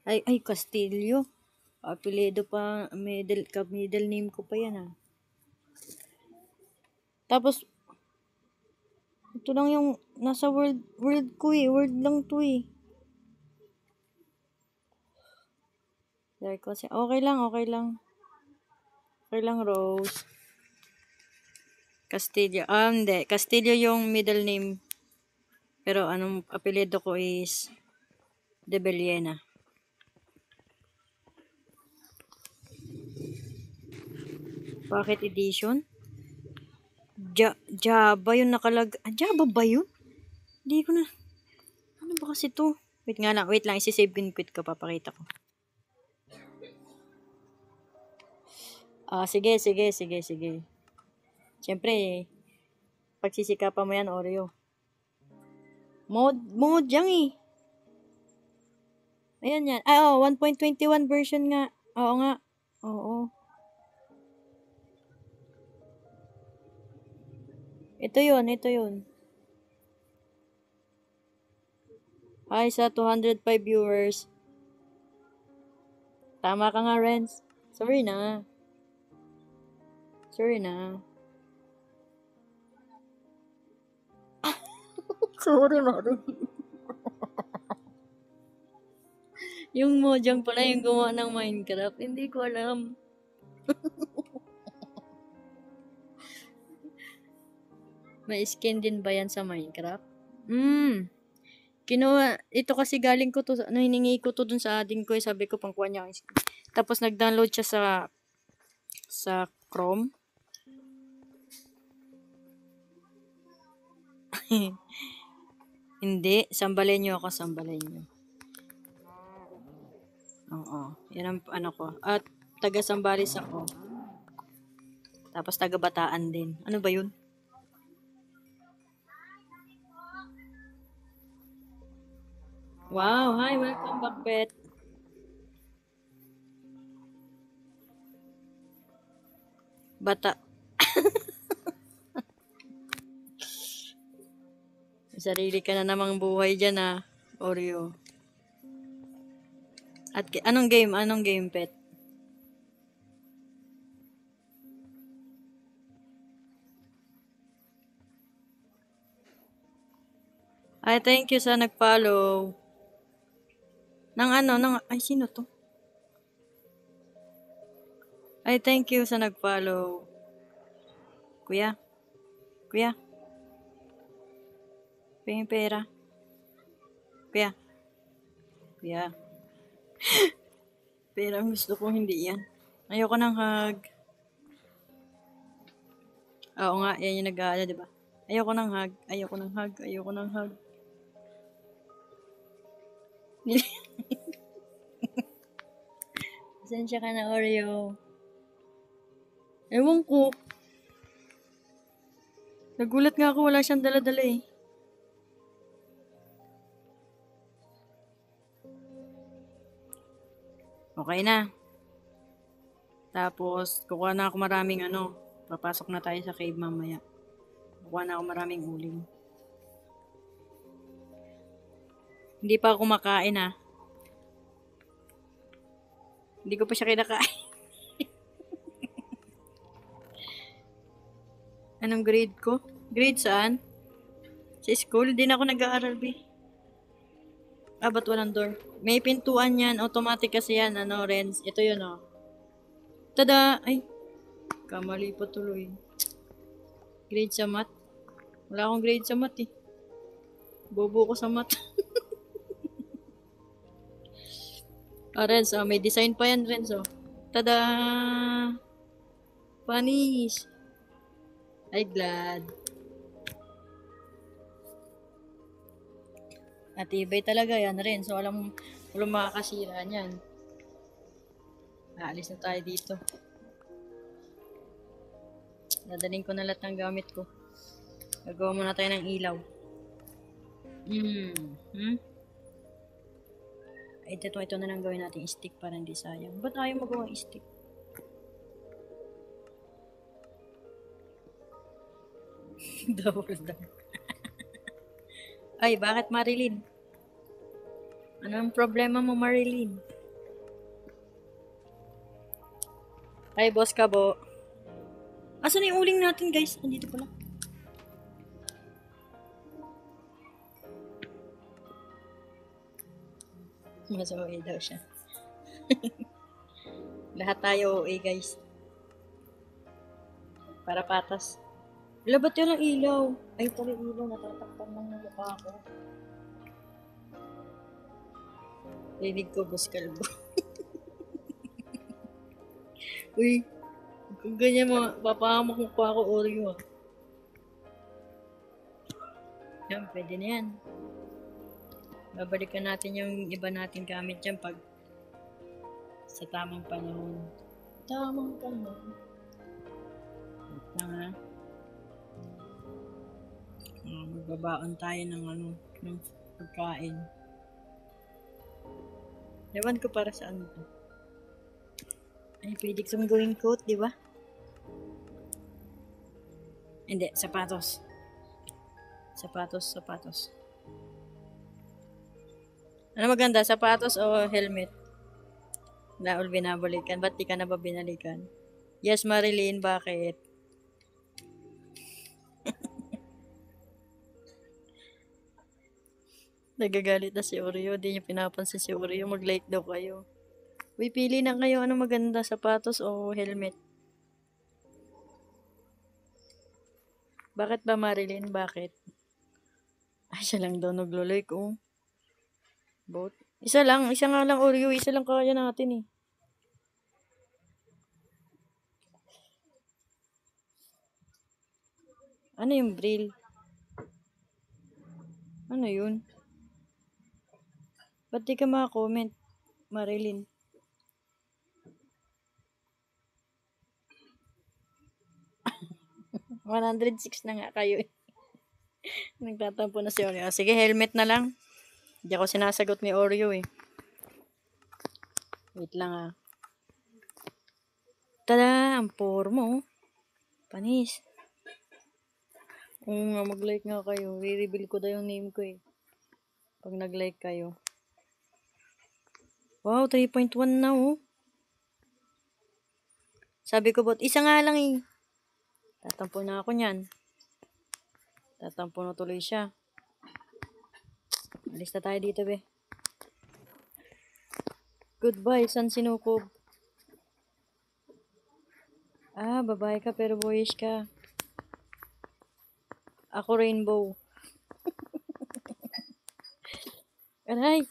Ay, Castillo. Apelyido pa, middle name ko pa yan, ha. Tapos, ito lang yung nasa world ko, eh. World lang to, eh. Okay lang. Okay lang, Rose. Castillo. Hindi. Castillo yung middle name. Pero anong apelyido ko is De Bellena. Pocket edition? Java yung Java ba yun? Hindi ko na. Ano ba kasi to? Wait lang. Isi-save quit ko. Papakita ko. Sige. Siyempre, pagsisikapan mo yan, Oreo. Mojang, eh. Ayan yan. 1.21 version nga. Oo nga. Oo. Ito yun. Hi sa 205 viewers. Tama ka nga, Renz. Sorry na. Sorry, Mari. Yung Mojang pala yung gumawa ng Minecraft. Hindi ko alam. May skin din ba yan sa Minecraft? Kinuha, ito kasi galing ko to, hiningi ko to dun sa ading ko, sabi ko pangkuha niya ang skin. Tapos nag-download siya sa Chrome. Hindi, sambalin nyo. Oo, yan ang ano ko. At taga Sambales ako. Tapos taga Bataan din. Ano ba yun? Wow, hi, welcome back, pet. Bata. Sarili ka na namang buhay dyan, ah. Oreo. At anong game? Anong game, pet? Ay, thank you sa nag-follow. Ay, sino to? Ay, thank you sa nag-follow. Kuya, kuya, pingin pera. Kuya, kuya. Pera ang gusto ko, hindi yan. Ayoko ng hug. Oo nga, yan yung nag-aala, di ba? Ayoko ng hug, ayoko ng hug, ayoko ng hug. Pasensya ka na, Oreo. Ewan ko. Nagulat nga ako, wala siyang dala-dala eh. Okay na. Tapos, kukuha na ako maraming papasok na tayo sa cave mamaya. Kukuha na ako maraming uling. Hindi pa ako kumakain ah. Hindi ko pa siya kinakain. Anong grade ko? Grade saan? Sa school? Di na ako nag-aaral, B. Ah, ba't walang door? May pintuan yan. Automatic kasi yan. Renz? Ito yun, oh. Tada! Ay, kamali pa tuloy. Grade sa math? Wala akong grade sa math, eh. Bobo ko sa math. Renz, may design pa yan, Renz, oh. Tada! Panis! Ay, glad. Natibay talaga yan, Renz. So, walang makakasira niyan. Aalis na tayo dito. Dadaling ko na lahat ng gamit ko. Gagawa muna tayo ng ilaw. Ay, ito na lang gawin natin stick para hindi sayang. Ba't ayaw magawa stick? Double down. Ay, bakit Marilyn? Ano ang problema mo, Marilyn? Ay, boss Kabo. Asan na yung uling natin, guys? Andito pala. Mas OA daw siya. Lahat tayo OA, guys. Para patas. Labat yun ang ilaw. Ay, pala ilaw. Natatakpan lang ng mukha ko. Rinig ko, boss Kalbo. Uy, kung ganyan mo, papahamak mo pa ako, Oreo ah. Yan, pwede na yan. Babalikan natin yung iba natin gamit dyan pag sa tamang panahon. Tamang panahon. Wait lang ha. Magbabaon tayo ng pagkain. Ewan ko para saan ito. Ay, pwede kong gawing coat, di ba? Hindi, sapatos. Sapatos. Ano maganda, sapatos o helmet? Laol binabalikan. Ba't di ka na ba binalikan? Yes, Marilyn, bakit? Nagagalit na si Oreo. Di niya pinapansin si Oreo. Mag-like daw kayo. Uy, pili na kayo. Ano maganda, sapatos o helmet? Bakit ba, Marilyn? Bakit? Ay, siya lang daw naglo-like, oh. Both. Isa nga lang Oreo. Isa lang kaya natin, eh. Ano yung braille? Ano yun? Ba't di ka maka-comment, Marilyn? $106 na nga kayo. Nagtatampo na si Oreo. Sige, helmet na lang. Hindi ako sinasagot ni Oreo eh. Wait lang ah. Tada! Ang pormo. Panis. Oo nga, mag-like nga kayo. I-reveal ko daw yung name ko eh. Pag nag-like kayo. Wow, 3.1 na oh. Sabi ko bot, isa nga lang eh. Tatampo na ako niyan. Tatampo na tuloy siya. Alis na tayo dito be. Goodbye, San Sinukob. Ah, babae ka pero boyish ka. Ako rainbow. Aray!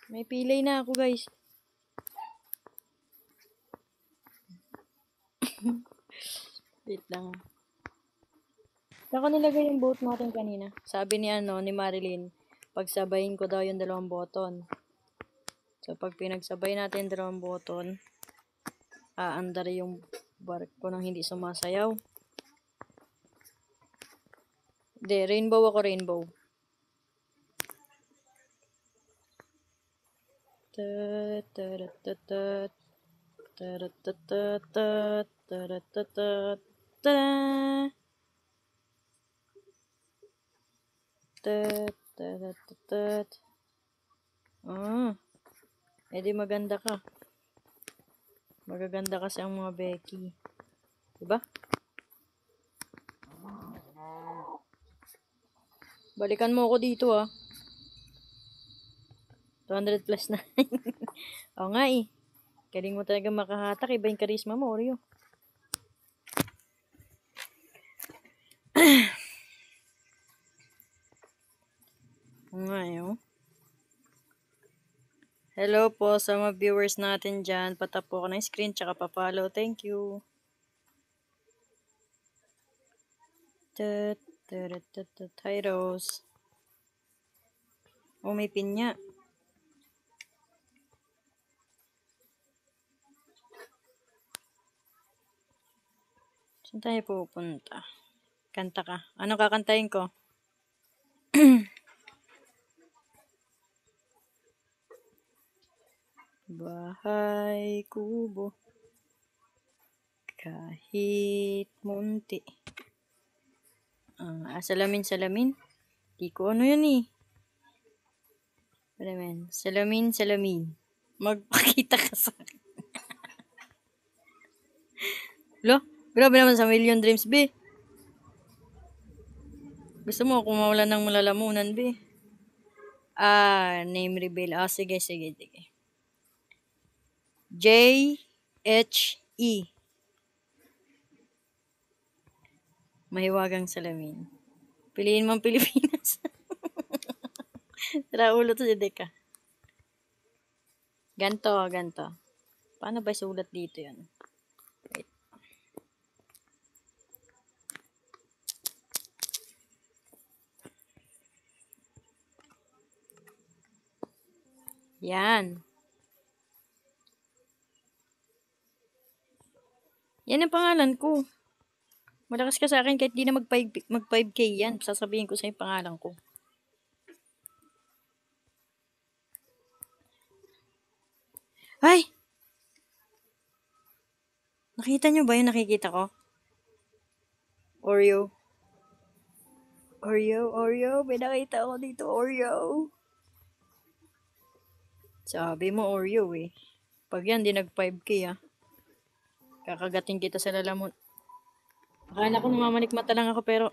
May pilay na ako guys. Wait lang. Saan ko nilagay yung boat natin kanina? Sabi ni Marilyn, pagsabayin ko daw yung 2 button. So, pag pinagsabay natin 2 button, aandar yung barko nang hindi sumasayaw. Hindi, rainbow ako, rainbow. Edi maganda ka. Magaganda kasi ang mga Becky. Diba? Balikan mo ako dito ah. 200 plus na. Oo nga eh. Galing mo talaga makahatak. Iba yung karisma mo, Oreo. Oo nga eh oh. Hello po sa mga viewers natin dyan. Patapo ko ng screen tsaka pa-follow. Thank you. Hi Rose. Oh, may pinya. Saan tayo pupunta? Kanta ka. Ano kakantahin ko? Bahay kubo. Kahit munti. Salamin. Di ko ano yun eh. Salamin. Magpakita ka sa akin. Lo, grabe naman sa Million Dreams, be. Gusto mo kung mawala ng malalamunan, be. Name reveal. Sige. J-H-E. Mahiwagang salamin. Piliin mo ang Pilipinas. Tara, ulo to si Deka. Ganto. Paano ba sulat dito yan? Wait. Yan. Yan ang pangalan ko. Malakas ka sa akin kahit di na mag 5K yan. Sasabihin ko sa yung pangalan ko. Ay! Nakita nyo ba yung nakikita ko? Oreo. May nakita ako dito, Oreo. Sabi mo, Oreo eh. Pag yan, di nag 5K ah. Kakagating kita sa lalamon. Akala ko namamanikmata lang ako pero...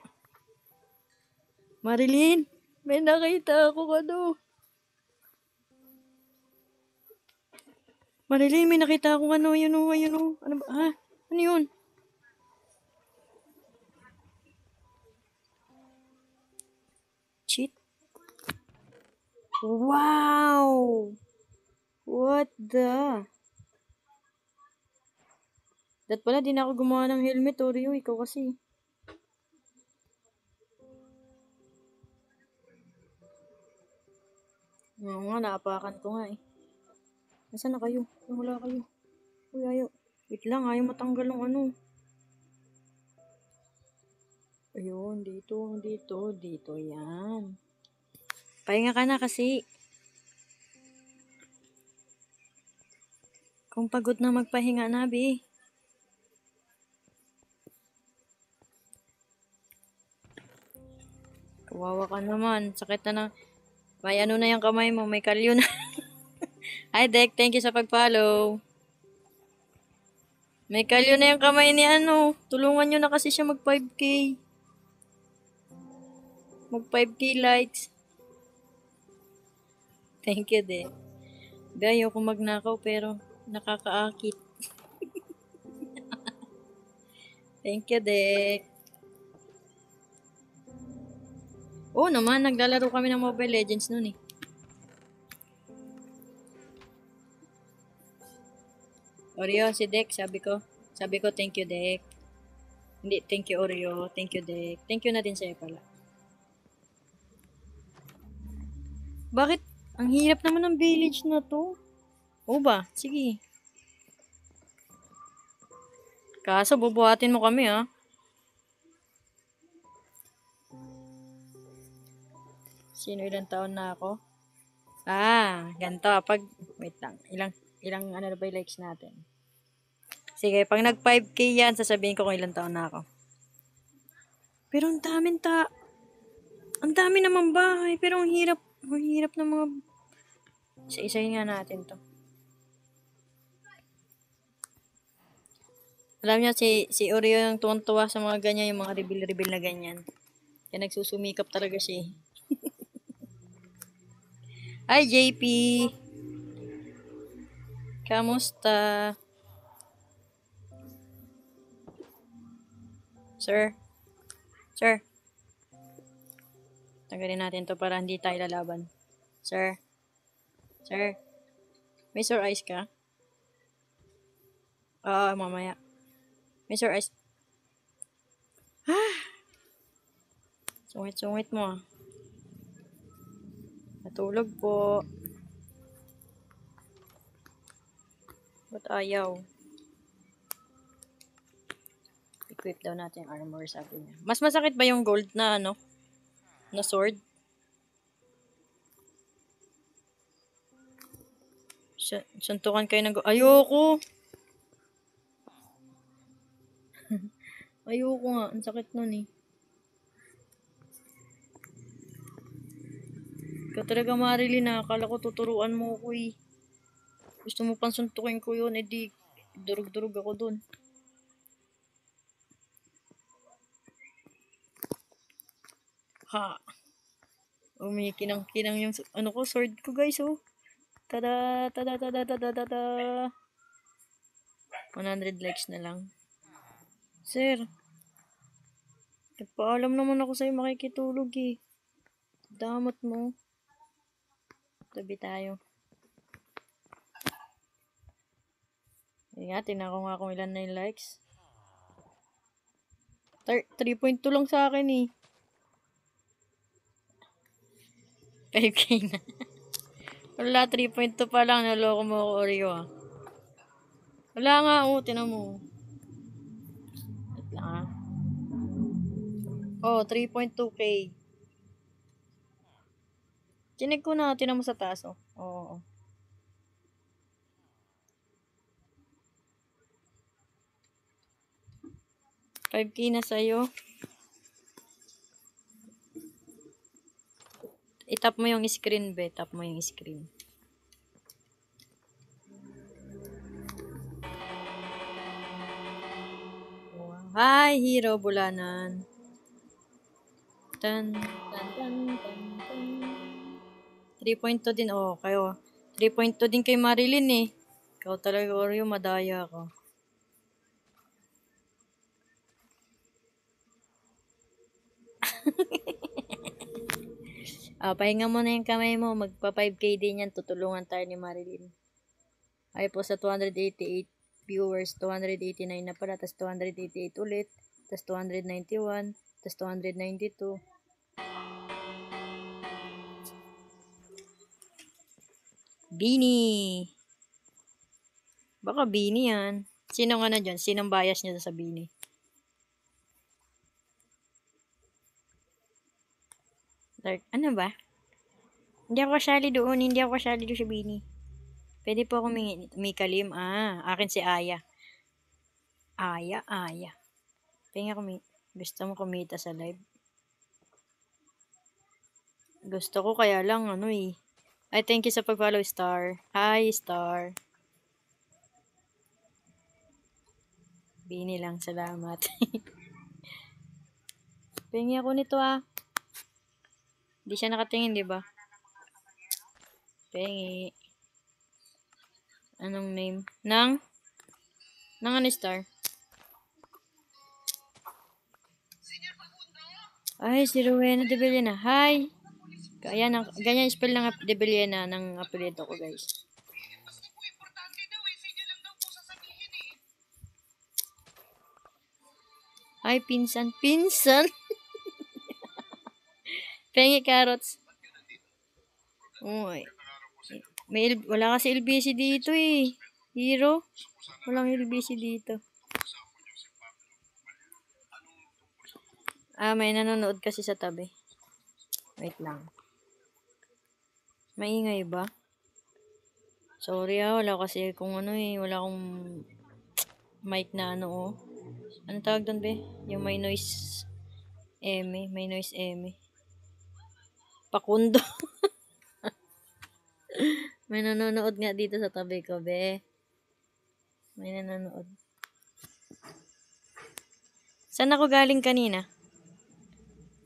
Marilyn! May nakita ako Marilyn, may nakita akong ayun o. Ano ba? Ha? Ano yun? Cheat? Wow! What the? Dat pala, di na ako gumawa ng helmet, Oreo. Ikaw kasi. Oo nga, naapakan ko nga eh. Nasaan na kayo? Wala kayo. Uy, ayaw. Wait lang, ayaw matanggal ng ano. Ayun, dito, yan. Pahinga ka na kasi. Kung pagod na magpahinga na, Bi. Kawawa ka naman. Sakit na na. May ano na yung kamay mo. May kalyo na. Hi, Dek. Thank you sa pag-follow. May kalyo na yung kamay ni ano. Tulungan nyo na kasi siya mag 5K. Mag 5K likes. Thank you, Dek. Gayo ko magnakaw pero nakakaakit. Thank you, Dek. Oo naman, naglalaro kami ng Mobile Legends noon eh. Oreo, si Dek, sabi ko, thank you, Dek. Hindi, thank you, Oreo. Thank you, Dek. Thank you na din sa'yo pala. Bakit? Ang hirap naman ng village na to. Oo ba? Sige. Kaso, bubuhatin mo kami, ha? Sino ilang taon na ako? Ganito. Wait lang. Ilang ano na ba yung likes natin? Sige, pag nag 5K yan, sasabihin ko kung ilang taon na ako. Pero ang dami naman bahay, pero ang hirap ng mga, isa-isahin nga natin to. Alam niyo, si Oreo yung tuwang-tuwa sa mga ganyan, yung mga reveal na ganyan. Kaya nagsusumikap talaga siya. Hi, JP! Kamusta? Sir? Tanggalin natin to para hindi tayo lalaban. Sir? May sore eyes ka? Oo, mamaya. May sore eyes. Sungit mo ah. Natulog po. Ba't ayaw? Equip daw natin yung armor, sabi niya. Mas masakit ba yung gold na na sword? Suntukan kayo ng gold. Ayoko! Ayoko nga. Ang sakit nun eh. Ikaw talaga, Marilyn, akala ko tuturuan mo ako eh. Gusto mo pang suntukin ko yun, edi durug-durug ako dun. Ha! Umikinang-kinang yung sword ko guys oh. Tada! 100 likes na lang. Sir, nagpaalam naman ako sa'yo makikitulog eh. Damot mo. Tabi tayo. Tingnan ko nga kung ilan na yung likes. 3.2 lang sa akin eh. 5K na. Wala, 3.2 pa lang. Naloko mo ako, Oreo ah. Wala nga, tinan mo. Wait lang ah. 3.2K. Chinig ko na, tinan mo sa taas oh. Oo. 5K na sa'yo. I-tap mo yung screen, be. Tap mo yung screen. Wow. Hi, Hero Bulanan. Tan. 3.2 din. Kayo. 3.2 din kay Marilyn eh. Ikaw talaga, Oreo, madaya ako. Pahinga mo na yung kamay mo. Magpa 5K din yan. Tutulungan tayo ni Marilyn. Ay po sa 288 viewers. 289 na pala. Tas 288 ulit. Tas 291. Tas 292. Bini. Baka Bini yan. Sino nga na dyan? Sinong bias niya sa Bini? Dark. Ano ba? Hindi ako kasali doon. Hindi ako kasali doon sa Bini. Pwede po ako may kalim. Akin si Aya. Aya. Tingnan ko gusto mo kumita sa live. Gusto ko kaya lang Ay, thank you sa pag-follow, Star. Hi, Star. Bini lang, salamat. Tingnan ako nito Hindi siya nakatingin, di ba? Pengi. Anong name? Nang ano, Star? Ay, si Rowena de Villena. Hi! Ganyan spell ng de Villena ng apelyido ko, guys. Ay, pinsan. Pinsan? Pengi carrots. Uy. Wala kasi LBC dito Hero. Walang LBC dito. May nanonood kasi sa tabi. Wait lang. Maingay ba? Sorry wala kasi wala akong mic na Anong tawag doon, be? Yung may noise eme. Pakundo. May nanonood nga dito sa tabi ko, be. May nanonood. Saan ako galing kanina?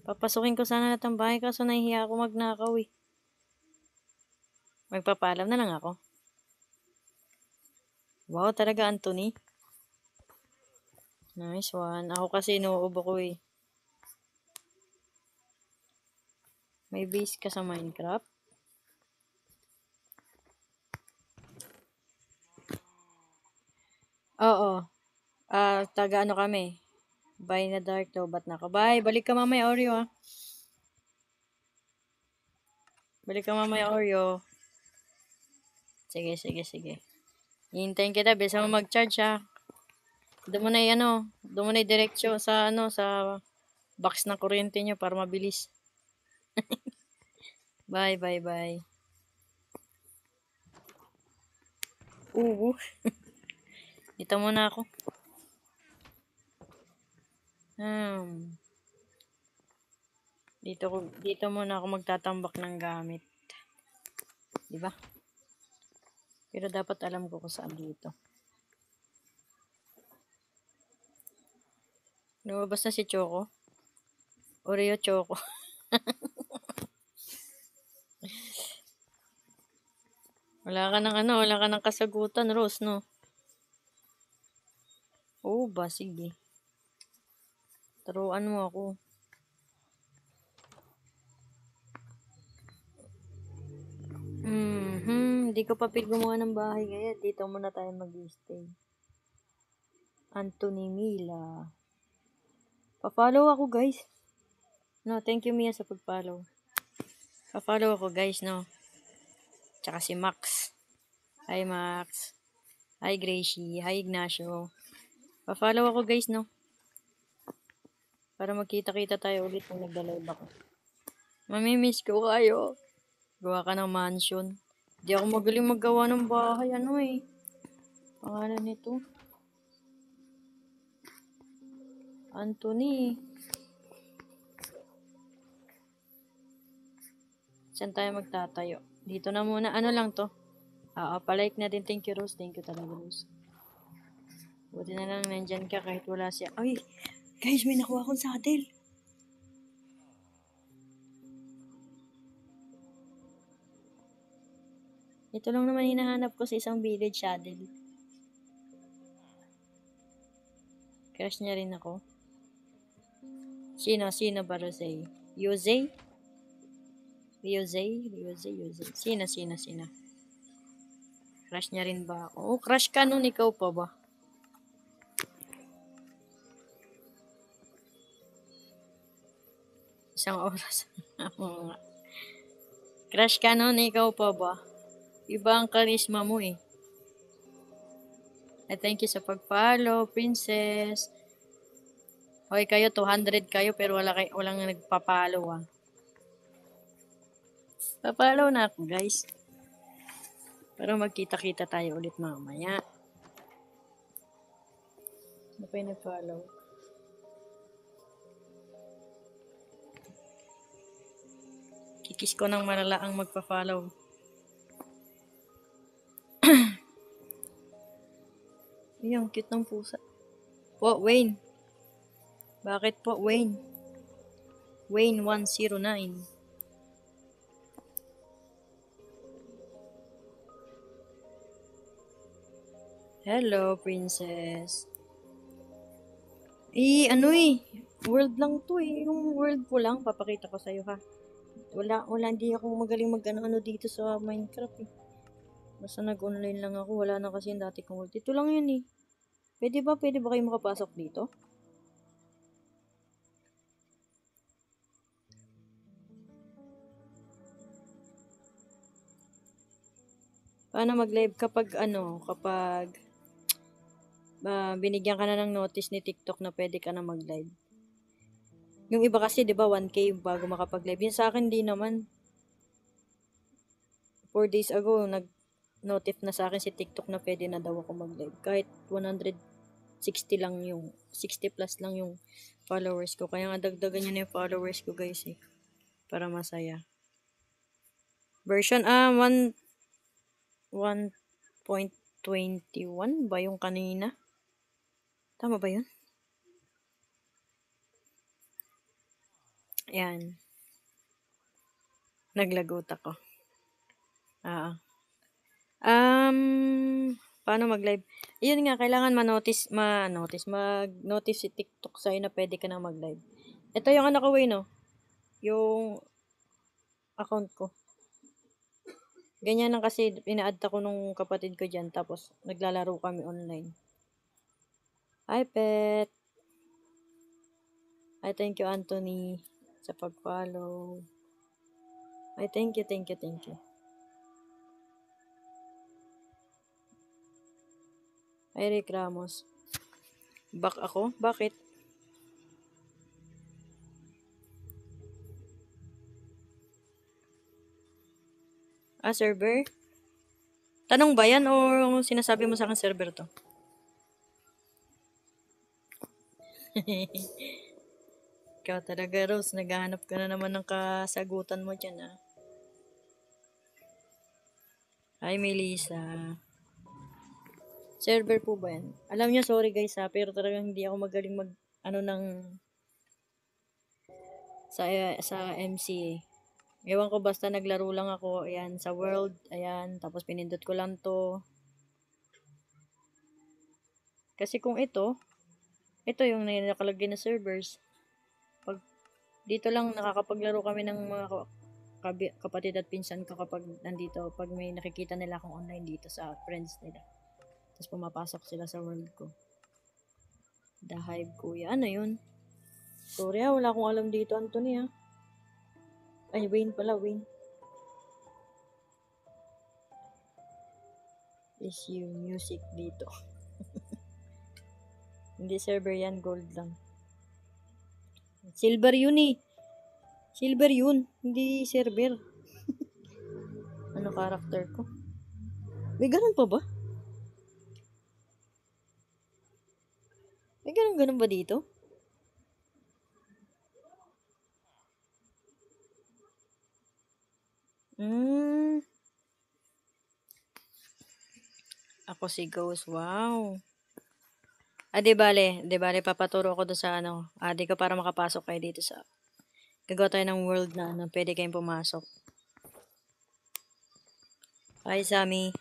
Papasukin ko sana natang bahay kaso nahihiya ako magnakaw Magpapaalam na lang ako. Wow, talaga, Anthony. Nice one. Ako kasi inuubo ko May base ka sa Minecraft? Oo. Taga kami. Bye na Dark daw. Ba't naka? Bye. Balik ka mamaya, Oreo Balik ka mamaya, Oreo. Sige. Hihintayin kita. Bisa mo mag-charge Doon mo na diretsyo sa sa box ng kuryente nyo para mabilis. Bye. Dito muna ako. Dito muna ako magtatambak ng gamit. Diba? Pero dapat alam ko kung saan dito. Lumabas na si Choco. Oreo Choco. Wala ka ng kasagutan, Rose, no? Oo ba? Sige. Turuan mo ako. Hindi ko pa gumawa ng bahay kaya dito muna tayo mag-stay. Anthony Mila. Pa-follow ako, guys. No, thank you, Mia, sa pag-follow. Pa-follow ako, guys, no? Tsaka si Max. Hi, Max. Hi, Gracie. Hi, Ignacio. Pa-follow ako, guys, no? Para magkita-kita tayo ulit kung nagda-live ako. Mamimiss ko kayo. Gawa ka ng mansion. Di ako magaling maggawa ng bahay. Pangalan nito? Anthony. Saan tayo magtatayo? Dito na muna. Ano lang to? Palike na din. Thank you, Rose. Thank you talaga, Rose. Buti na lang nandyan ka kahit wala siya. Ay, guys, may nakuha akong saddle. Ito lang naman hinahanap ko sa isang village saddle. Crush niya rin ako. Sino ba, Rosé? Yose? Sino? Crush niya rin ba ako? Crush ka nun, ikaw pa ba? Isang oras. Crush ka nun, ikaw pa ba? Iba ang karisma mo I thank you sa pag-follow, Princess. Hoy, kayo 200 kayo pero walang nagpa-follow Papalaw na ako, guys. Para magkita-kita tayo ulit mamaya. Ano pa yung nag-follow? Kikis ko ng malala ang magpa-follow. Ay, ang cute ng pusa. Po, Wayne. Bakit po, Wayne? Wayne 109. Hello, princess. Ano world lang to yung world ko lang, papakita ko sa'yo ha. Wala, hindi ako magaling mag-ano dito sa Minecraft eh. Basta nag-online lang ako, wala na kasi yung dati kong world. Ito lang yun eh. Pwede ba kayo makapasok dito? Paano mag-live kapag binigyan ka na ng notice ni TikTok na pwede ka na mag-live. Yung iba kasi, di ba, 1K bago makapag-live. Yun sa akin, di naman. 4 days ago, nag-notif na sa akin si TikTok na pwede na daw ako mag-live. Kahit 160 lang yung, 60 plus lang yung followers ko. Kaya nga dagdagan nyo na yung followers ko, guys eh. Para masaya. Version, 1.21 ba yung kanina? Tama ba yun? Ayan. Naglagot ako. Paano mag-live? Yun nga, kailangan mag-notice si TikTok sa'yo na pwede ka na mag-live. Ito yung ano ko, no? Yung account ko. Ganyan lang kasi, ina-add ako nung kapatid ko dyan, tapos naglalaro kami online. Hi, pet! Ay, thank you, Anthony, sa pag-follow. Ay, thank you. Ay, Rick Ramos. Back ako? Bakit? Server? Tanong ba yan o sinasabi mo sa akin server to? Ikaw talaga, Rose. Naghahanap ka na naman ng kasagutan mo dyan, ah. Hi, Melissa. Server po ba yan? Alam niyo, sorry guys ha, pero talagang hindi ako magaling sa MCA. Ewan ko, basta naglaro lang ako, ayan, sa world, ayan, tapos pinindot ko lang to. Kasi kung ito yung nakalagay na servers. Pag dito lang nakakapaglaro kami ng mga kapatid at pinsan ko kapag nandito, pag may nakikita nila akong online dito sa friends nila. Tapos pumapasok sila sa world ko. The Hive, kuya. Ano yun? Sorry wala akong alam dito, Anthony ha. Ay, Wayne pala, Wayne. Is you music dito. Hindi server yan, gold lang. Silver yun eh. Silver yun, hindi server. Ano character ko? May ganun pa ba? May ganun ba dito? Ako si Ghost, wow. Di bale, papaturo ko doon sa di ko para makapasok kayo dito sa, gagawa tayo ng world na pwede kayong pumasok. Hi, Sammy.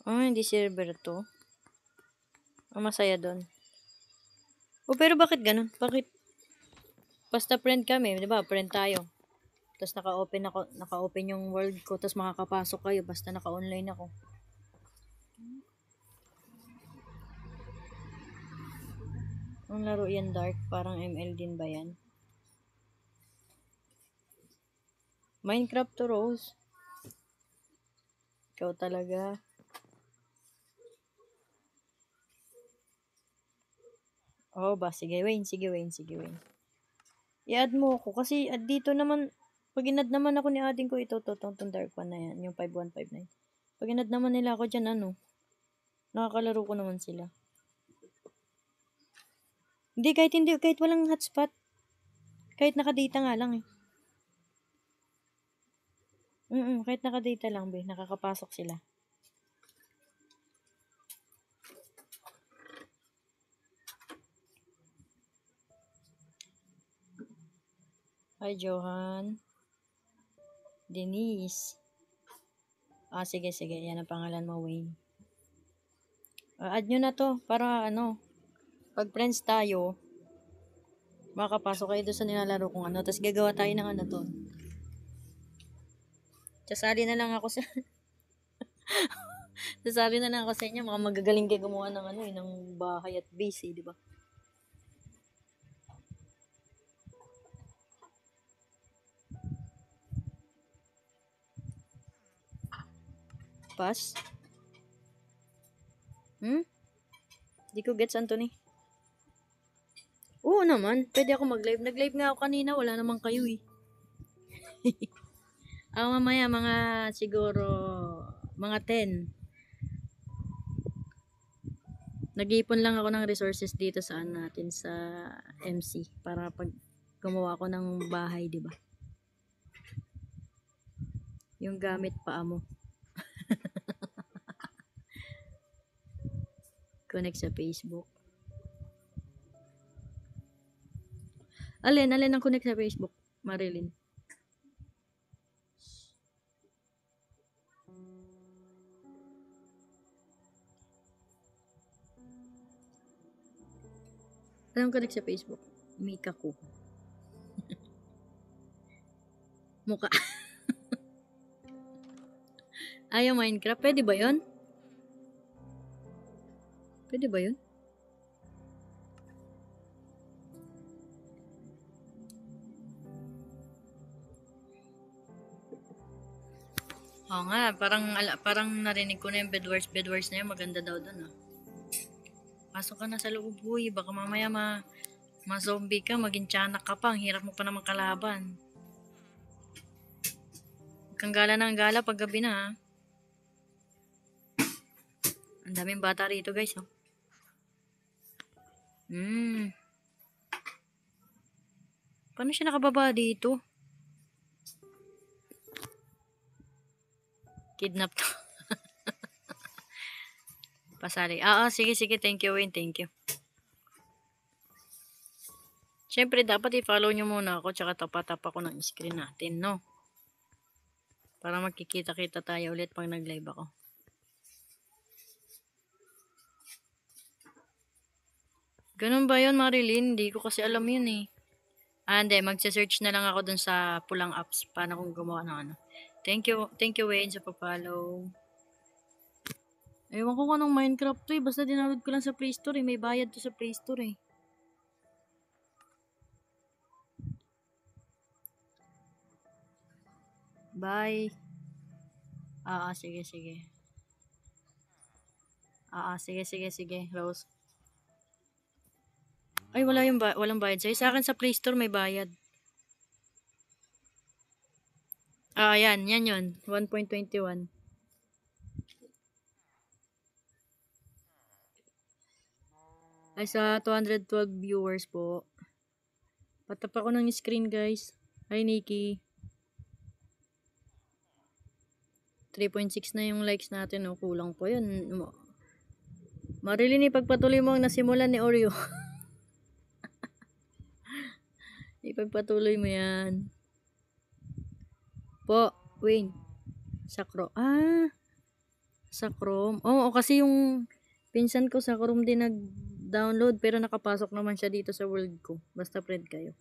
Hindi server to. Masaya doon. Pero bakit ganun? Bakit? Basta friend kami, di ba? Friend tayo. Tapos naka-open yung world ko, tapos makakapasok kayo basta naka-online ako. Ang laro yan, Dark, parang ML din ba yan? Minecraft to, Rose. Ikaw talaga. Ba? Sige, Wayne. I-add mo ako. Kasi dito naman, pag in-add naman ako ni adding ko ito, tong dark one na yan, yung 5159. Pag in-add naman nila ako dyan, nakakalaro ko naman sila. Hindi, kahit walang hotspot. Kahit nakadata nga lang eh. Kahit nakadata lang be, nakakapasok sila. Hi, Johan. Denise. Sige. Yan ang pangalan mo, Wayne. Add nyo na to para pag friends tayo, makakapasok kayo doon sa nilalaro kong tapos gagawa tayo ng to. Sasali na lang ako sa sasali na lang ako sa inyo, mga magagaling kayo gumawa ng ng bahay at base, di ba? Pass? Di ko gets, Anthony. Oo naman, pwede ako mag-live. Nag-live nga ako kanina, wala naman kayo eh. Mamaya siguro mga 10. Nag-iipon lang ako ng resources dito sa natin sa MC para pag gumawa ako ng bahay, di ba? Yung gamit pa mo. Connect sa Facebook. Alin ang connect sa Facebook, Marilyn? Anong connect sa Facebook? Mika ko. Muka. Ayaw Minecraft. Pwede ba yun? Pwede ba yun? Oo nga, parang narinig ko na yung bedwars na yun, maganda daw doon Pasok ka na sa loob, huy, baka mamaya ma-zombie ka, maging tiyanak ka pa, ang hirap mo pa naman kalaban. Kang gala ng gala pag gabi na Ang daming bata rito guys Paano siya nakababa dito? Kidnap to. Pasali. Sige. Thank you, Wayne. Thank you. Siyempre, dapat i-follow nyo muna ako tsaka tapat ako ng screen natin, no? Para magkikita-kita tayo ulit pag nag-live ako. Ganun ba yun, Marilyn? Hindi ko kasi alam yun eh. Hindi. Magsa-search na lang ako dun sa pulang apps. Paano kung gumawa ng Thank you, Wayne, sa pa-follow. Ewan ko kung anong Minecraft to eh. Basta dinaload ko lang sa Play Store eh. May bayad to sa Play Store eh. Bye. Sige. Sige, Rose. Ay, walang bayad sa'yo. Sa akin sa Play Store may bayad. Yan yun. 1.21. Ay, sa 212 viewers po. Patap ako ng screen, guys. Hi, Nikki. 3.6 na yung likes natin. Kulang po yun. Marilyn, ipagpatuloy mo ang nasimulan ni Oreo. Ipagpatuloy mo yan. Po, Wayne. Sa Chrome. Sa Chrome. Kasi yung pinsan ko sa Chrome din nag-download pero nakapasok naman siya dito sa world ko. Basta friend kayo.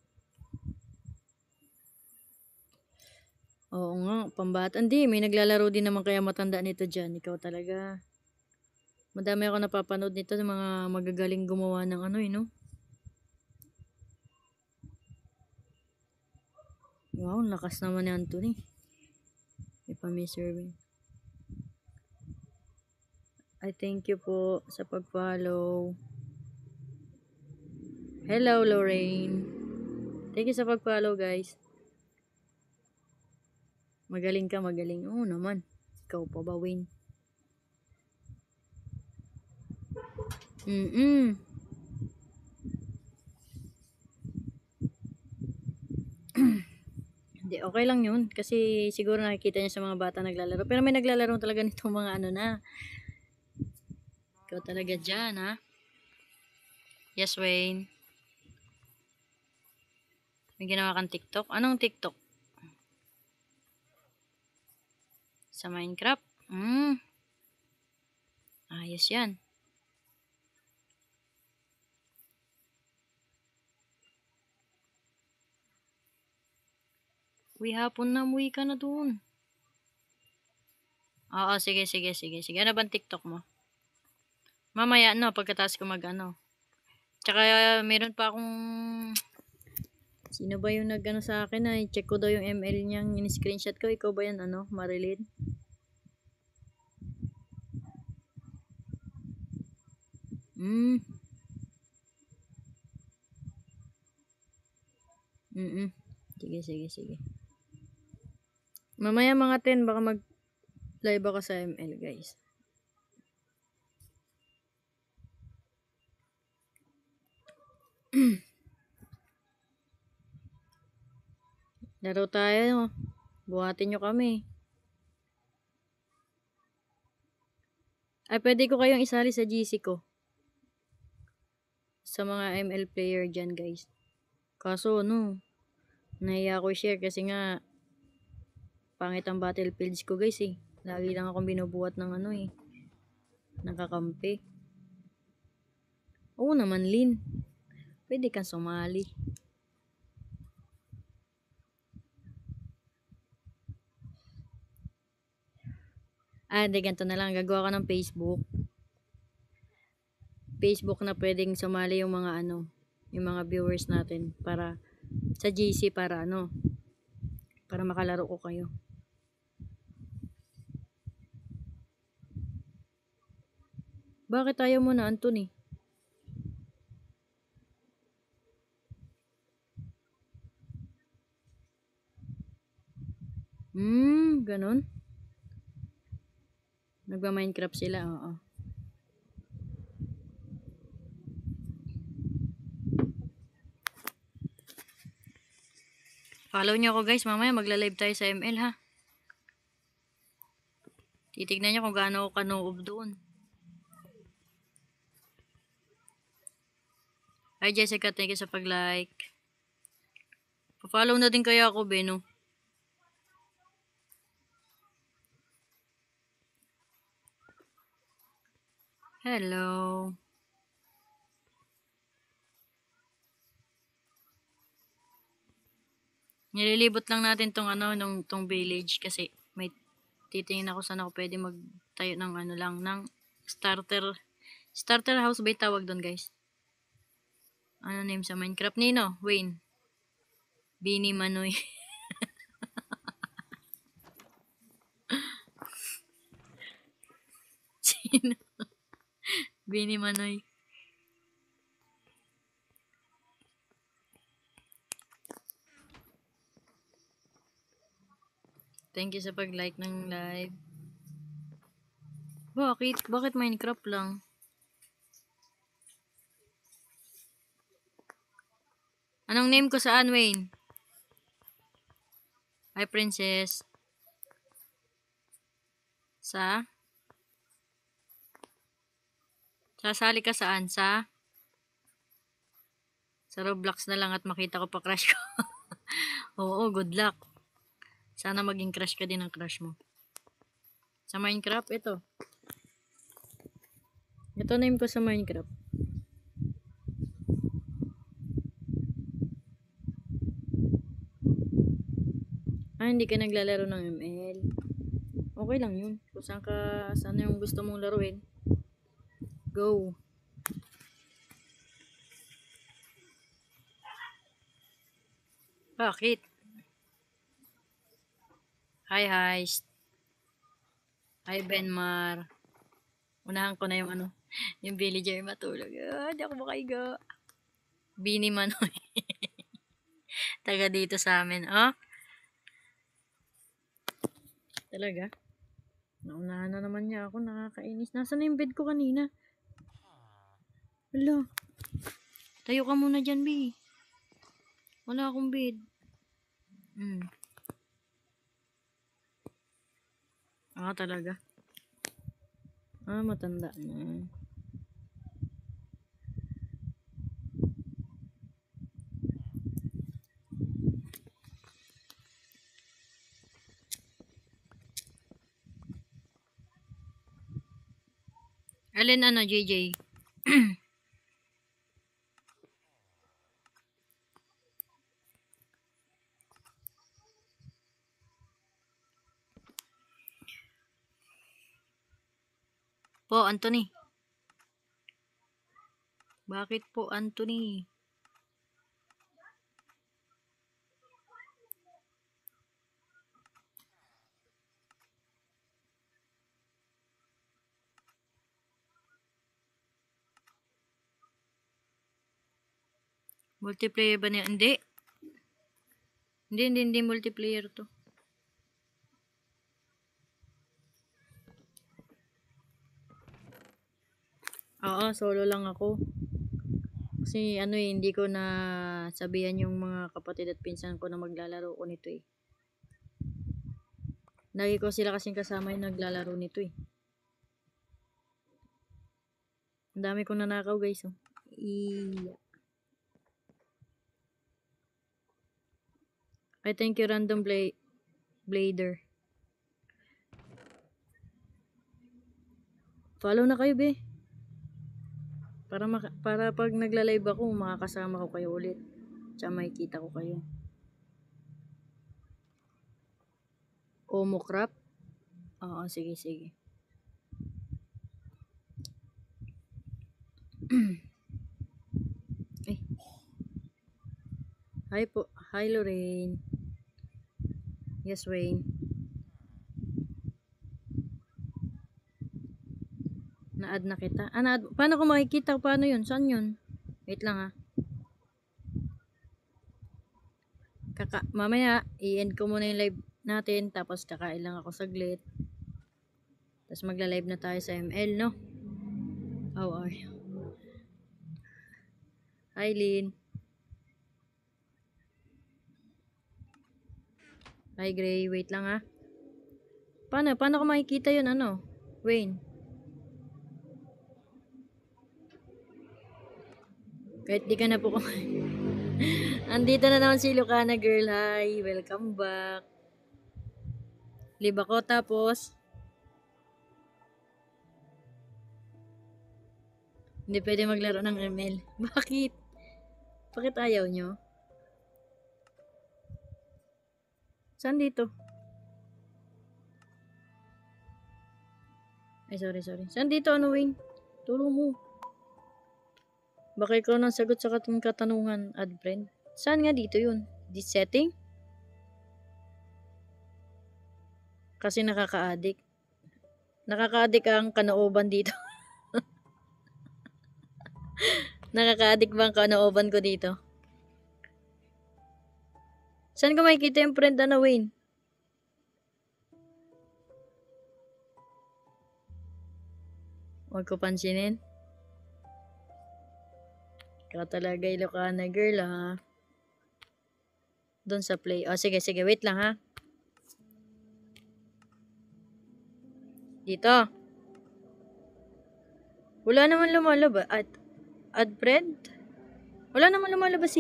Oo nga, pambata. Hindi, may naglalaro din naman kaya matanda nito dyan. Ikaw talaga. Madami ako napapanood nito sa mga magagaling gumawa ng no? Wow, lakas naman ni Anthony. Ipami-survey. I thank you po sa pag-follow. Hello, Lorraine. Thank you sa pag-follow, guys. Magaling ka, magaling. Oo naman. Ikaw pa ba, Wayne? Hindi, okay lang yun. Kasi siguro nakikita niya sa mga bata naglalaro. Pero may naglalaro talaga nitong mga ano na. Ikaw talaga dyan, ha? Yes, Wayne. May ginawa kang TikTok? Anong TikTok? Sa Minecraft? Ayos yan. Uy, hapon na. Umuwi ka na dun. Oo, sige. Ano bang TikTok mo? Mamaya, pagkatapos ko mag-ano. Tsaka, meron pa akong... Sino ba yung nag-ano sa akin na check ko daw yung ML niyang in-screenshot ko. Ikaw ba yan, Marilyn? Sige. Mamaya mga 10, baka mag-live ako sa ML, guys. Laro tayo. Buhatin nyo kami. Ay, pwede ko kayong isali sa GC ko. Sa mga ML player dyan, guys. Kaso, nahiya ko share kasi nga pangit ang battlefields ko, guys, eh. Lagi lang akong binubuhat ng nakakampi. Oo naman, Lin. Pwede kang sumali. Hindi, ganito na lang. Gagawa ko ng Facebook. Facebook na pwedeng sumali yung mga yung mga viewers natin para sa GC para para makalaro ko kayo. Bakit ayaw mo na, Anthony? Ganon. Nagba-Minecraft sila, oo. Follow nyo ako, guys. Mamaya magla-live tayo sa ML, ha. Titignan nyo kung gaano ako kanoob doon. Hi, Jessica. Thank you sa pag-like. Pa-follow na din kaya ako, Beno. Hello. Nililibot lang natin tong village kasi may titingin ako saan ako pwede magtayo ng ng starter house ba tawag doon, guys? Ano name sa Minecraft? Nino? Wayne? Bini Manoy. Sino? Bini Manoy. Thank you sa pag-like ng live. Bakit Minecraft lang? Anong name ko saan, Wayne? Hi, Princess. Sasali ka saan? Sa Roblox na lang at makita ko pa crush ko. Oo, good luck. Sana maging crush ka din ng crush mo. Sa Minecraft, ito. Ito name ko sa Minecraft. Hindi ka naglalaro ng ML. Okay lang yun. Kung saan yung gusto mong laruin. Go. Bakit? Hi, Hi, Benmar. Unahan ko na yung yung villager matulog. Hindi ako makaiga. Bini Manoy. Taga dito sa amin. Oh, talaga. Naunahan na naman niya ako. Nakakainis. Nasaan na yung bed ko kanina? Wala. Tayo ka muna dyan, B. Wala akong bed. Talaga. Matanda na. Alin JJ? Po, Anthony. Bakit po, Anthony? Multiplayer ba niya? Hindi. Hindi multiplayer to. Oo, solo lang ako. Kasi hindi ko na sabihan yung mga kapatid at pinsan ko na maglalaro ko nito eh. Lagi ko sila kasing kasama yung naglalaro nito eh. Ang dami kong nanakaw guys oh. I thank you random blader. Follow na kayo be. Para pag nagla-live ako, makakasama ko kayo ulit. Tsaka makikita ko kayo. Omo crap? Oo, sige. Hi po. Hi Lorraine. Yes, Wayne. Na-add na kita. Paano ko makikita? Paano yun? Saan yun? Wait lang mamaya, i-end ko muna yung live natin. Tapos kakain lang ako saglit. Tapos magla-live na tayo sa ML, no? How are you? Hi, Lynn. Hi, Gray. Wait lang Paano ko makikita yun? Wayne. Kahit di ka na po andito na naman si Lucana girl. Hi, welcome back. Live ako tapos hindi pwede maglaro ng ML. Bakit? Bakit ayaw nyo? Saan dito? Ay, sorry. Saan dito Wayne? Turo mo. Baka ikaw nang sagot sa ating katanungan, add friend. Saan nga dito yun? This setting? Kasi nakaka-addict. Nakaka-addict ang kanooban dito. Nakaka-addict ba ang kanooban ko dito? Saan ko makikita yung friend Wayne? Huwag ko pansinin. Ikaw talaga Ilocana girl Doon sa play. Sige. Wait lang Dito. Wala naman lumalabas. Add friend? Wala naman lumalabas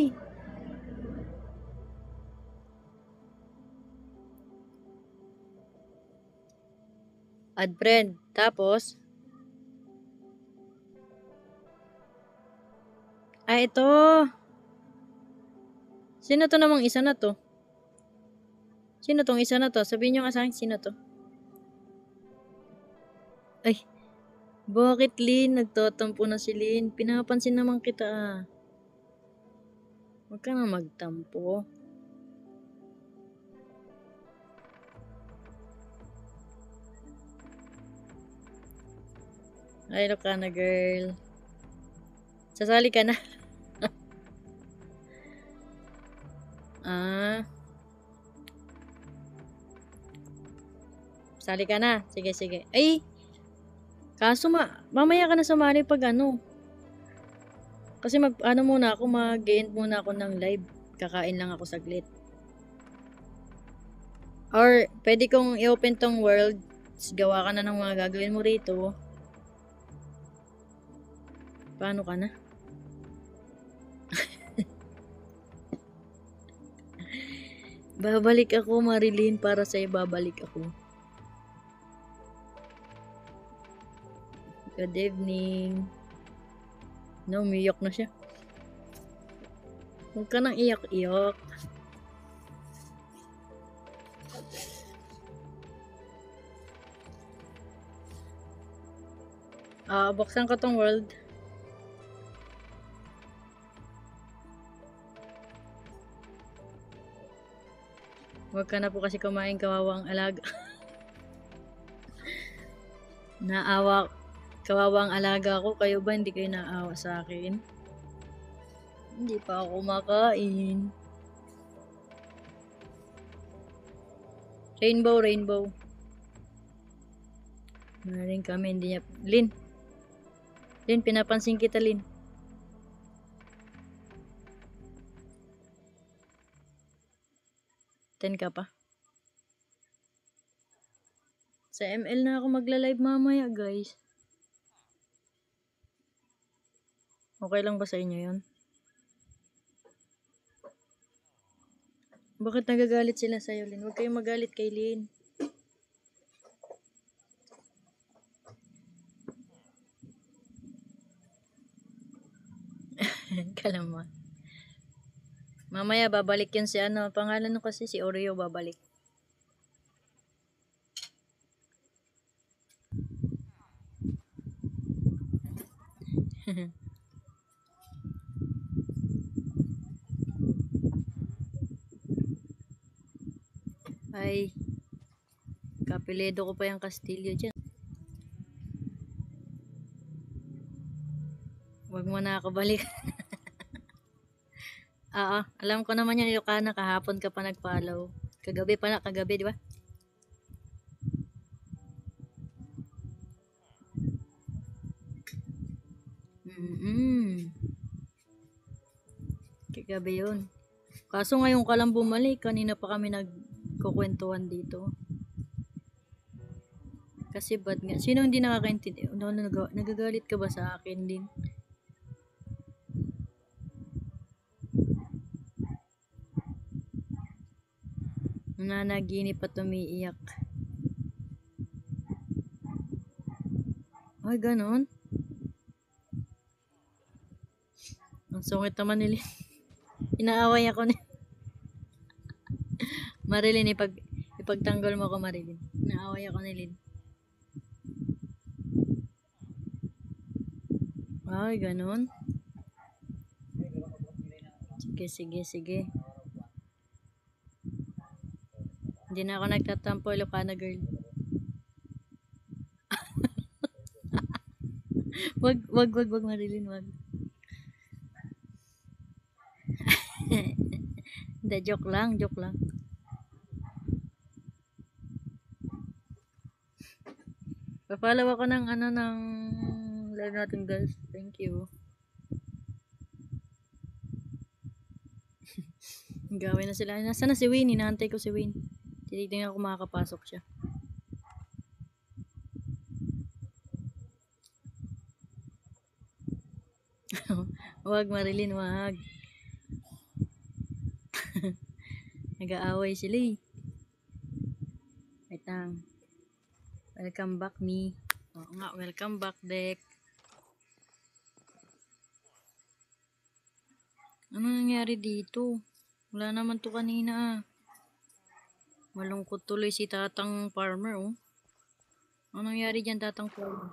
Add friend. Tapos ito. Sino to namang isa na to? Sino tong isa na to? Sabihin nyo nga sa akin, sino to? Ay, bakit Lynn? Nagtatampo na si Lynn. Pinapansin naman kita Huwag ka na magtampo. Ay, Lucana girl. Sasali ka na. Ah, sali ka na. Sige, sige. Ay, kaso mamaya ka na sumali pag ano. Kasi ano muna ako, mag-end muna ako ng live. Kakain lang ako saglit. Or, pwede kong i-open tong world. Gawa ka na ng mga gagawin mo rito. Paano ka na? Babalik ako, Marilyn, para sa'yo babalik ako. Good evening. No, umiyak na siya. Huwag ka nang iyak-iyak. Buksan ko tong world. Huwag ka na po kasi kumain, kawawang alaga. Kawawang alaga ko. Kayo ba hindi kayo naawa sa akin? Hindi pa ako kumakain. Rainbow. Maring kami, hindi niya. Lin, pinapansin kita, Lin. Ten ka pa. Sa ML na ako magla-live mamaya, guys. Okay lang ba sa inyo yun? Bakit nagagalit sila sa'yo, Lin? Huwag kayong magalit kay Lin. Kalama. Mamaya babalik yun si ano. Pangalan no kasi si Oreo babalik. Ay, kapilido ko pa yung Castillo dyan. Wag mo na ako balik. Alam ko naman yan, Ilocana, kahapon ka pa nag-follow. Kagabi, di ba? Kagabi yun. Kaso ngayon ka lang bumalik, kanina pa kami nagkukwentuhan dito. Kasi bad nga. Sino hindi nakakaintindi? Nagagalit ka ba sa akin din? Nananaginip at umiiyak. Ay, ganon? Ang sungit naman nila. Inaaway ako ni Marilyn, ipagtanggol mo ako, Marilyn. Inaaway ako ni Lynn. Ay, ganon? Sige. Hindi na ako nagtatampo, Ilocana girl. wag, Marilyn, wag. Hindi, joke lang. Pa-follow ako ng live natin, guys. Thank you. Gawin na sila. Nasaan na si Wayne? Inaantay ko si Wayne. Tinitingnan ko makakapasok siya. Wag, Marilyn, wag. Nag-aaway sila eh. Wait lang. Welcome back, me. Oo nga, welcome back, Dek. Ano nangyari dito? Wala naman to kanina. Malungkot tuloy si Tatang Farmer, oh. Ano nangyari dyan, Tatang Farmer?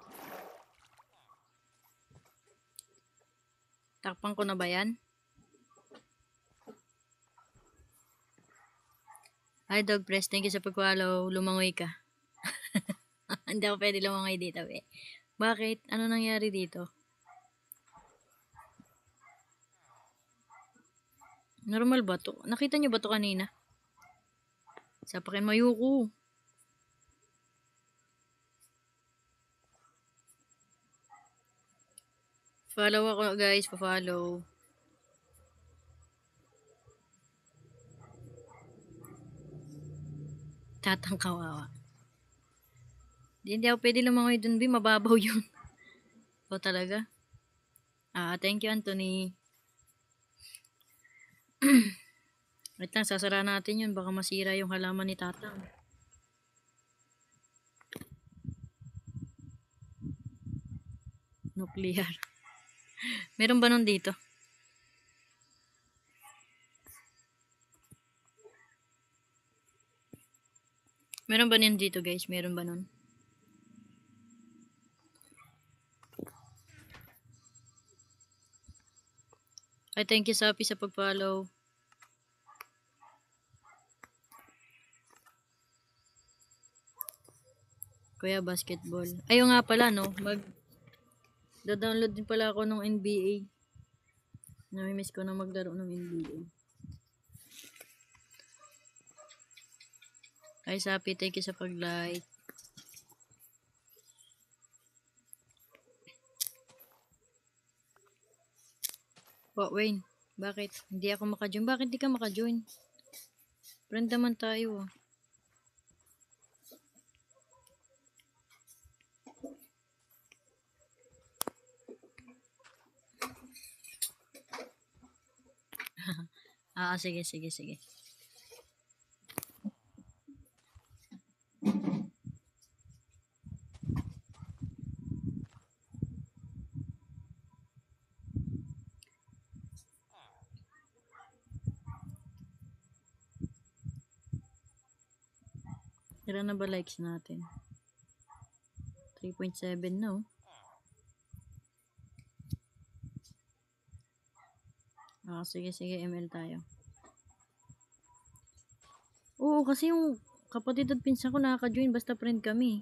Takpan ko na ba yan? Hi, Dog Press. Thank you sa pag-follow. Lumangoy ka. Hindi ako pwede lumangoy dito, eh. Bakit? Ano nangyari dito? Normal ba to? Nakita niyo ba to kanina? Sapakin mayuko. Follow ako guys, pa-follow. Tatang kawawa. Hindi ako pwede lumangoy dun, Bi. Mababaw yun. O talaga? Thank you, Anthony. Wait lang, sasara natin yun. Baka masira yung halaman ni Tatang. Nuclear. Meron ba nun dito? Meron ba nun dito, guys? Meron ba nun? Ay, thank you, Sapi, sa pag-follow. Kuya Basketball. Ayun nga pala, no? Download din pala ako ng NBA. Namimiss ko na maglaro ng NBA. Ay, Sapi, thank you sa pag-like. Wayne, bakit? Hindi ako maka-join. Bakit di ka maka-join? Friend naman tayo. Sige. Ilan na ba likes natin? 3.7 na, sige, ML tayo. Oo, kasi yung kapatid at pinsan ko nakaka-join basta friend kami.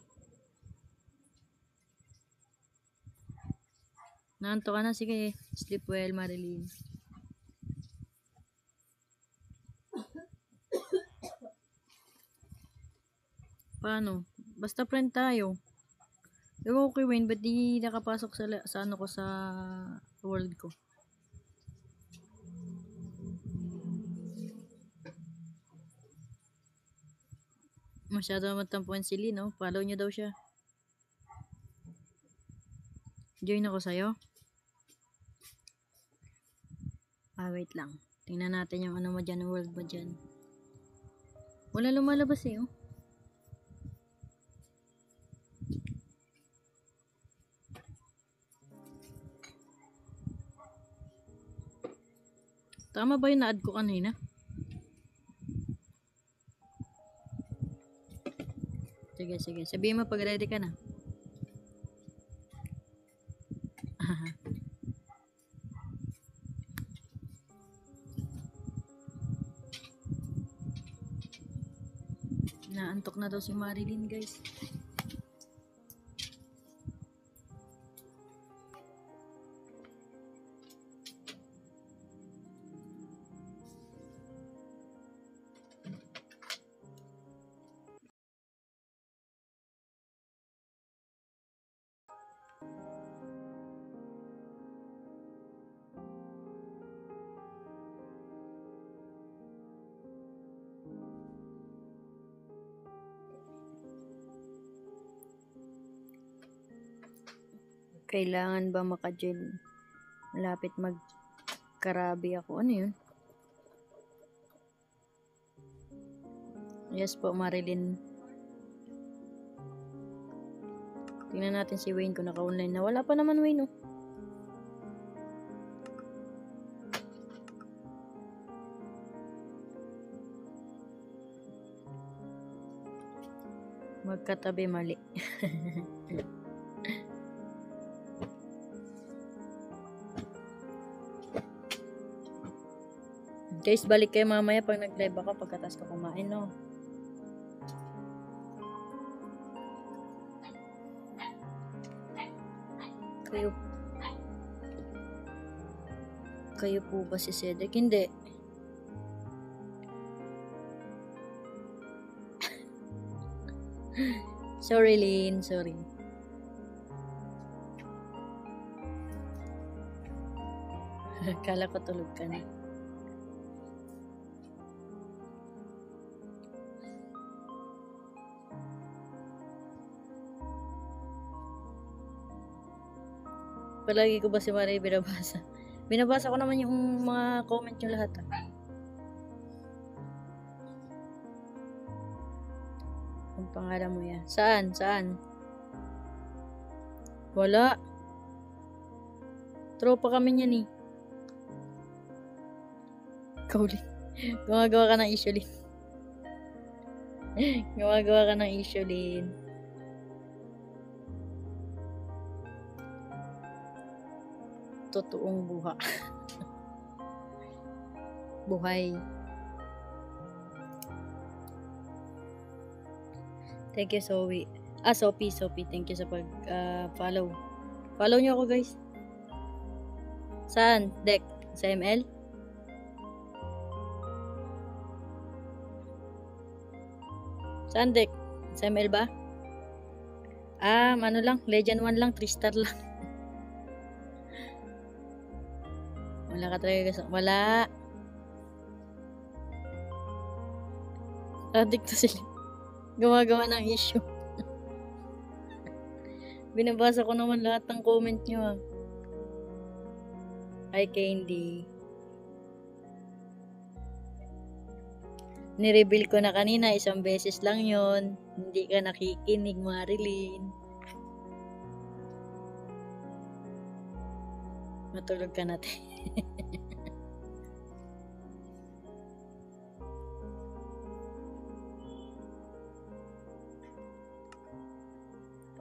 Naanto ka na, sige. Sleep well, Marilyn. Paano? Basta friend tayo. Ewan ko kay Wayne, ba't di nakapasok sa ano ko sa world ko? Masyado naman tampuan si Lee, no? Follow nyo daw siya. Join ako sa'yo. Wait lang. Tingnan natin yung ano mo dyan, world mo dyan. Wala lumalabas oh. Tama ba yung na-add ko kanina? Sige. Sabihin mo pag ready ka na. Naantok na daw si Marilyn, guys. Kailangan ba maka-join? Malapit mag-karabi ako. Ano yun? Yes po, Marilyn. Tingnan natin si Wayne kung naka-online na. Wala pa naman, Wayne, Magkatabi mali. Guys, balik kayo mamaya pag nag-live ako pagkatas ko kumain, no? Kayo po ba si Cedric? Hindi. Sorry, Lynn. Sorry. Kala ko tulog ka na. Palagi ko ba si Marie binabasa? Binabasa ko naman yung mga comment nyo lahat. Ang pangalan mo yan. Saan? Saan? Wala. Tropa kami niyan eh. Kaulit. Gumagawa ka ng issue, Lin. Gumagawa ka ng issue, Lin. Totoong buha. Buhay. Thank you, Sophie. Sophie. Thank you sa pag-follow. Follow nyo ako, guys. Saan? Deck? Sa ML? Saan, Deck? Sa ML ba? Ano lang? Legend 1 lang. 3 star lang. Wala ka talaga. Wala. Addict to sila. Gumagawa ng issue. Binabasa ko naman lahat ng comment nyo. Hi, Candy. Nireveal ko na kanina, 1 beses lang yon. Hindi ka nakikinig, Marilyn. Matulog ka natin.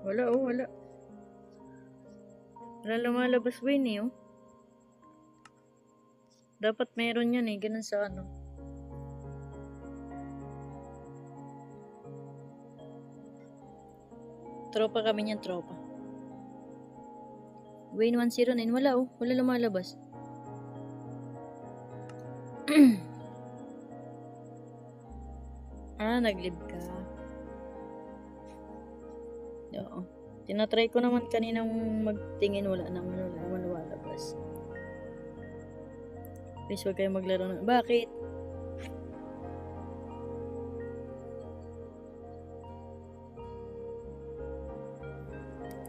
Wala. Wala lumalabas ba yun eh, oh. Dapat meron yan eh, ganun sa ano. Tropa kami niyan, tropa. Wayne 109, wala oh, wala lumalabas. Nag-live ka. Oo. Tinatry ko naman kaninang magtingin, wala naman lumalabas. Please huwag kayo maglaro ng... Bakit?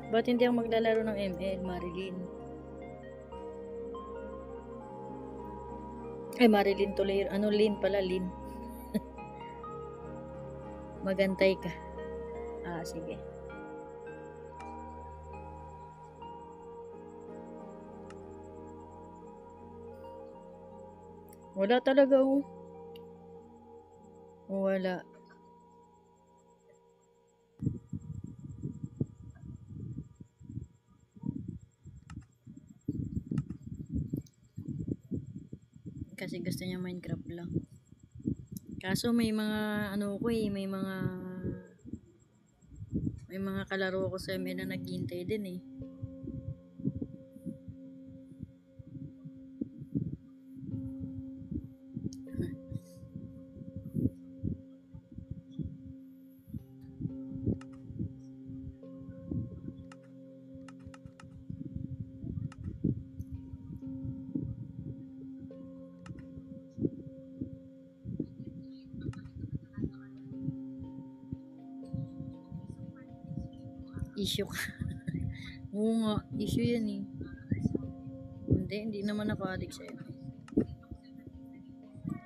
Ba't hindi ako maglalaro ng ML, Marilyn? Marilyn tuloy. Lin pala, Lin. Magantay ka. Sige. Wala talaga oh. Wala. Kasi gusto niya Minecraft lang. Kaso may mga may mga kalaro ko sa ML na naghihintay din eh. Issue ka. Oo nga, issue yan eh. Hindi naman ako addict sa'yo.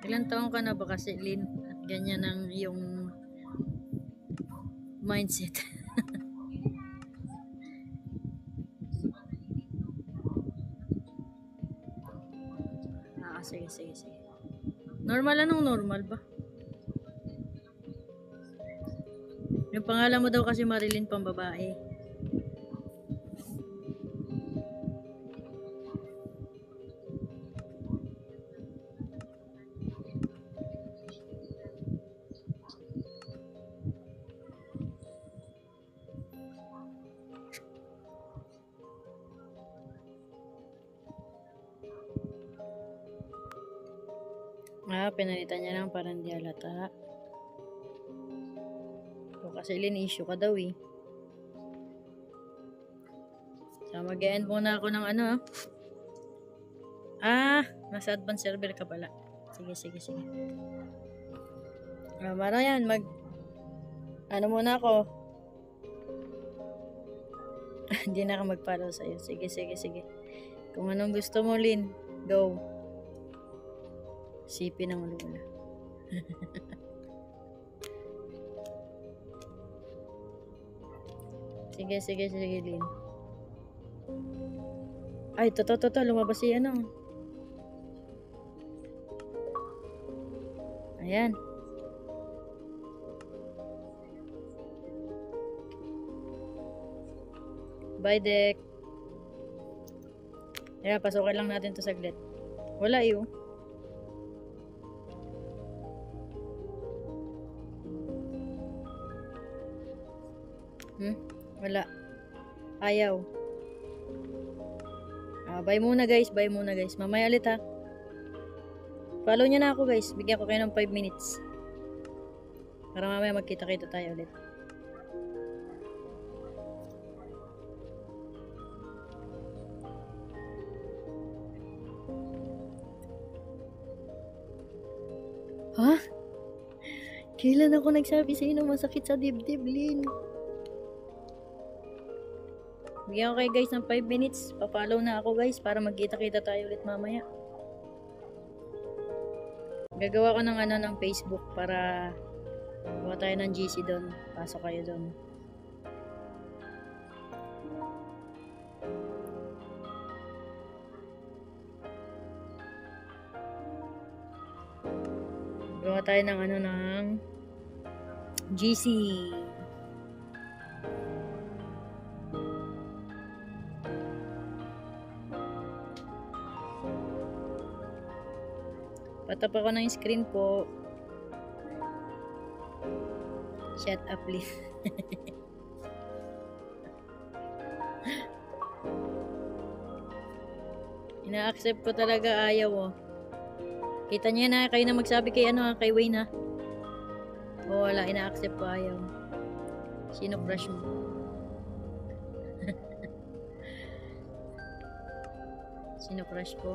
Ilan taong ka na ba kasi, Lin? At ganyan ang iyong mindset. Sige. Normal, anong normal ba? Yung pangalan mo daw kasi Marilyn, pambabae. Pinalitan niya lang para hindi halata. ko kasi issue ka daw eh. So, mag-e-end muna ako ng ano. Nasa advanced server ka pala. Sige. Mara yan, ano muna ako. Hindi na ako mag-follow sa'yo. Sige. Kung anong gusto mo, Lin, go. Sipin ang luna. Sige, Lin. Ay, to, lumabas si ano. Ayan. Bye, Dek. Pasukin lang natin to saglit. Wala iyo. Wala. Ayaw. Bye muna guys. Mamaya ulit ha. Follow nyo na ako guys. Bigyan ko kayo ng 5 minutes. Para mamaya magkita-kita tayo ulit. Ha? Kailan ako nagsabi sa'yo na masakit sa dibdib, Lin? Bigyan ko kayo guys ng 5 minutes. Pa-follow na ako guys para magkita-kita tayo ulit mamaya. Gagawa ko ng ng Facebook para gawa tayo ng GC doon. Pasok kayo doon. Gawa tayo ng ng GC. Patap ako ng screen po. Shut up, please. Ina-accept ko talaga, ayaw oh. Kita niya na, kayo na magsabi kay kay Wayne ha. Wala, ina-accept ko, ayaw. Sino crush mo? Sino crush ko?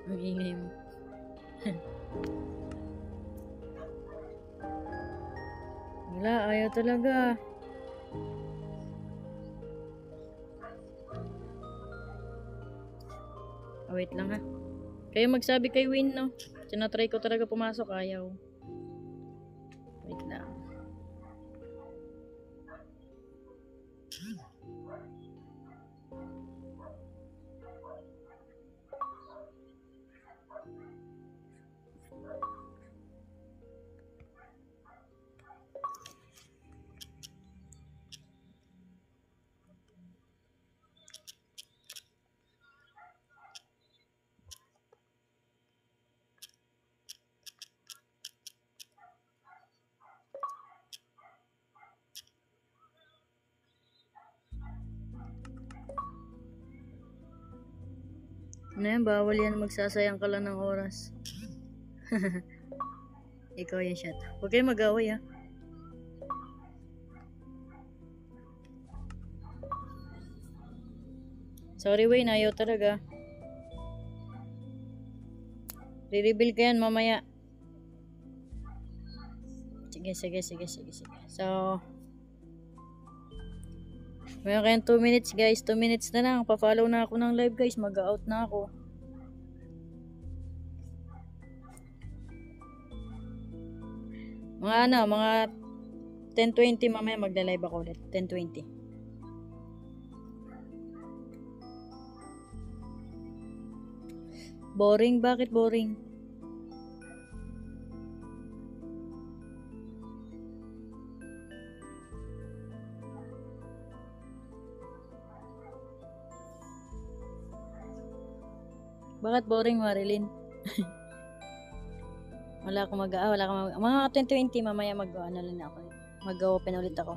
Ang ingay mo. Wala, ayaw talaga. Wait lang ha. Kayo magsabi kay Win, no? Tinatry ko talaga pumasok, ayaw. Wait lang. Ano yan, bawal yan, magsasayang ka lang ng oras. Ikaw yan, chat. Huwag kayo mag-away ha. Sorry Wayne, ayaw talaga. Re-reveal ka yan mamaya. Sige. So, meron kayong 2 minutes guys. 2 minutes na lang. Pa-follow na ako ng live guys. Mag-out na ako. Mga 10:20 mamaya magla-live ako ulit. 10:20. Boring? Bakit boring? Bakit boring, Marilyn? Wala akong mga 10:20 mamaya lang ako. Mag-open ulit ako.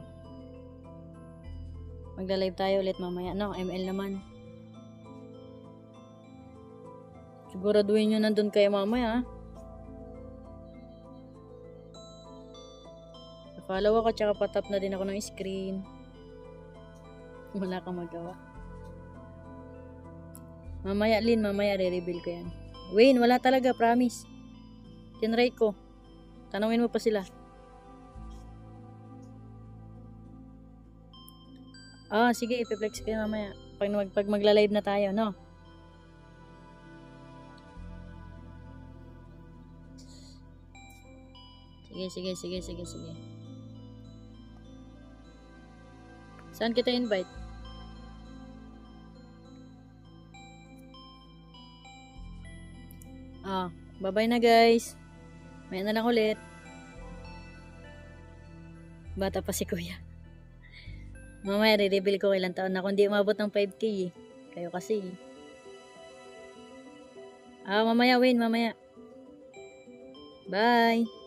Magla-live tayo ulit mamaya. No, ML naman. Siguraduhin nyo nandun kayo mamaya. Follow ako, tsaka patap na din ako ng screen. Wala kang magawa. Mamaya, Lin, mamaya re-reveal ko yan. Wayne, wala talaga, promise. Tinry ko. Tanungin mo pa sila. Sige, ipiplex ko yan mamaya. Pag magla-live na tayo, no? Sige. Saan kita invite? Bye-bye na guys. May na lang ulit. Bata pa si kuya. Mamaya re-reveal ko ilang taon na kung di umabot ng 5K eh. Kayo kasi. Mamaya Wayne, mamaya. Bye.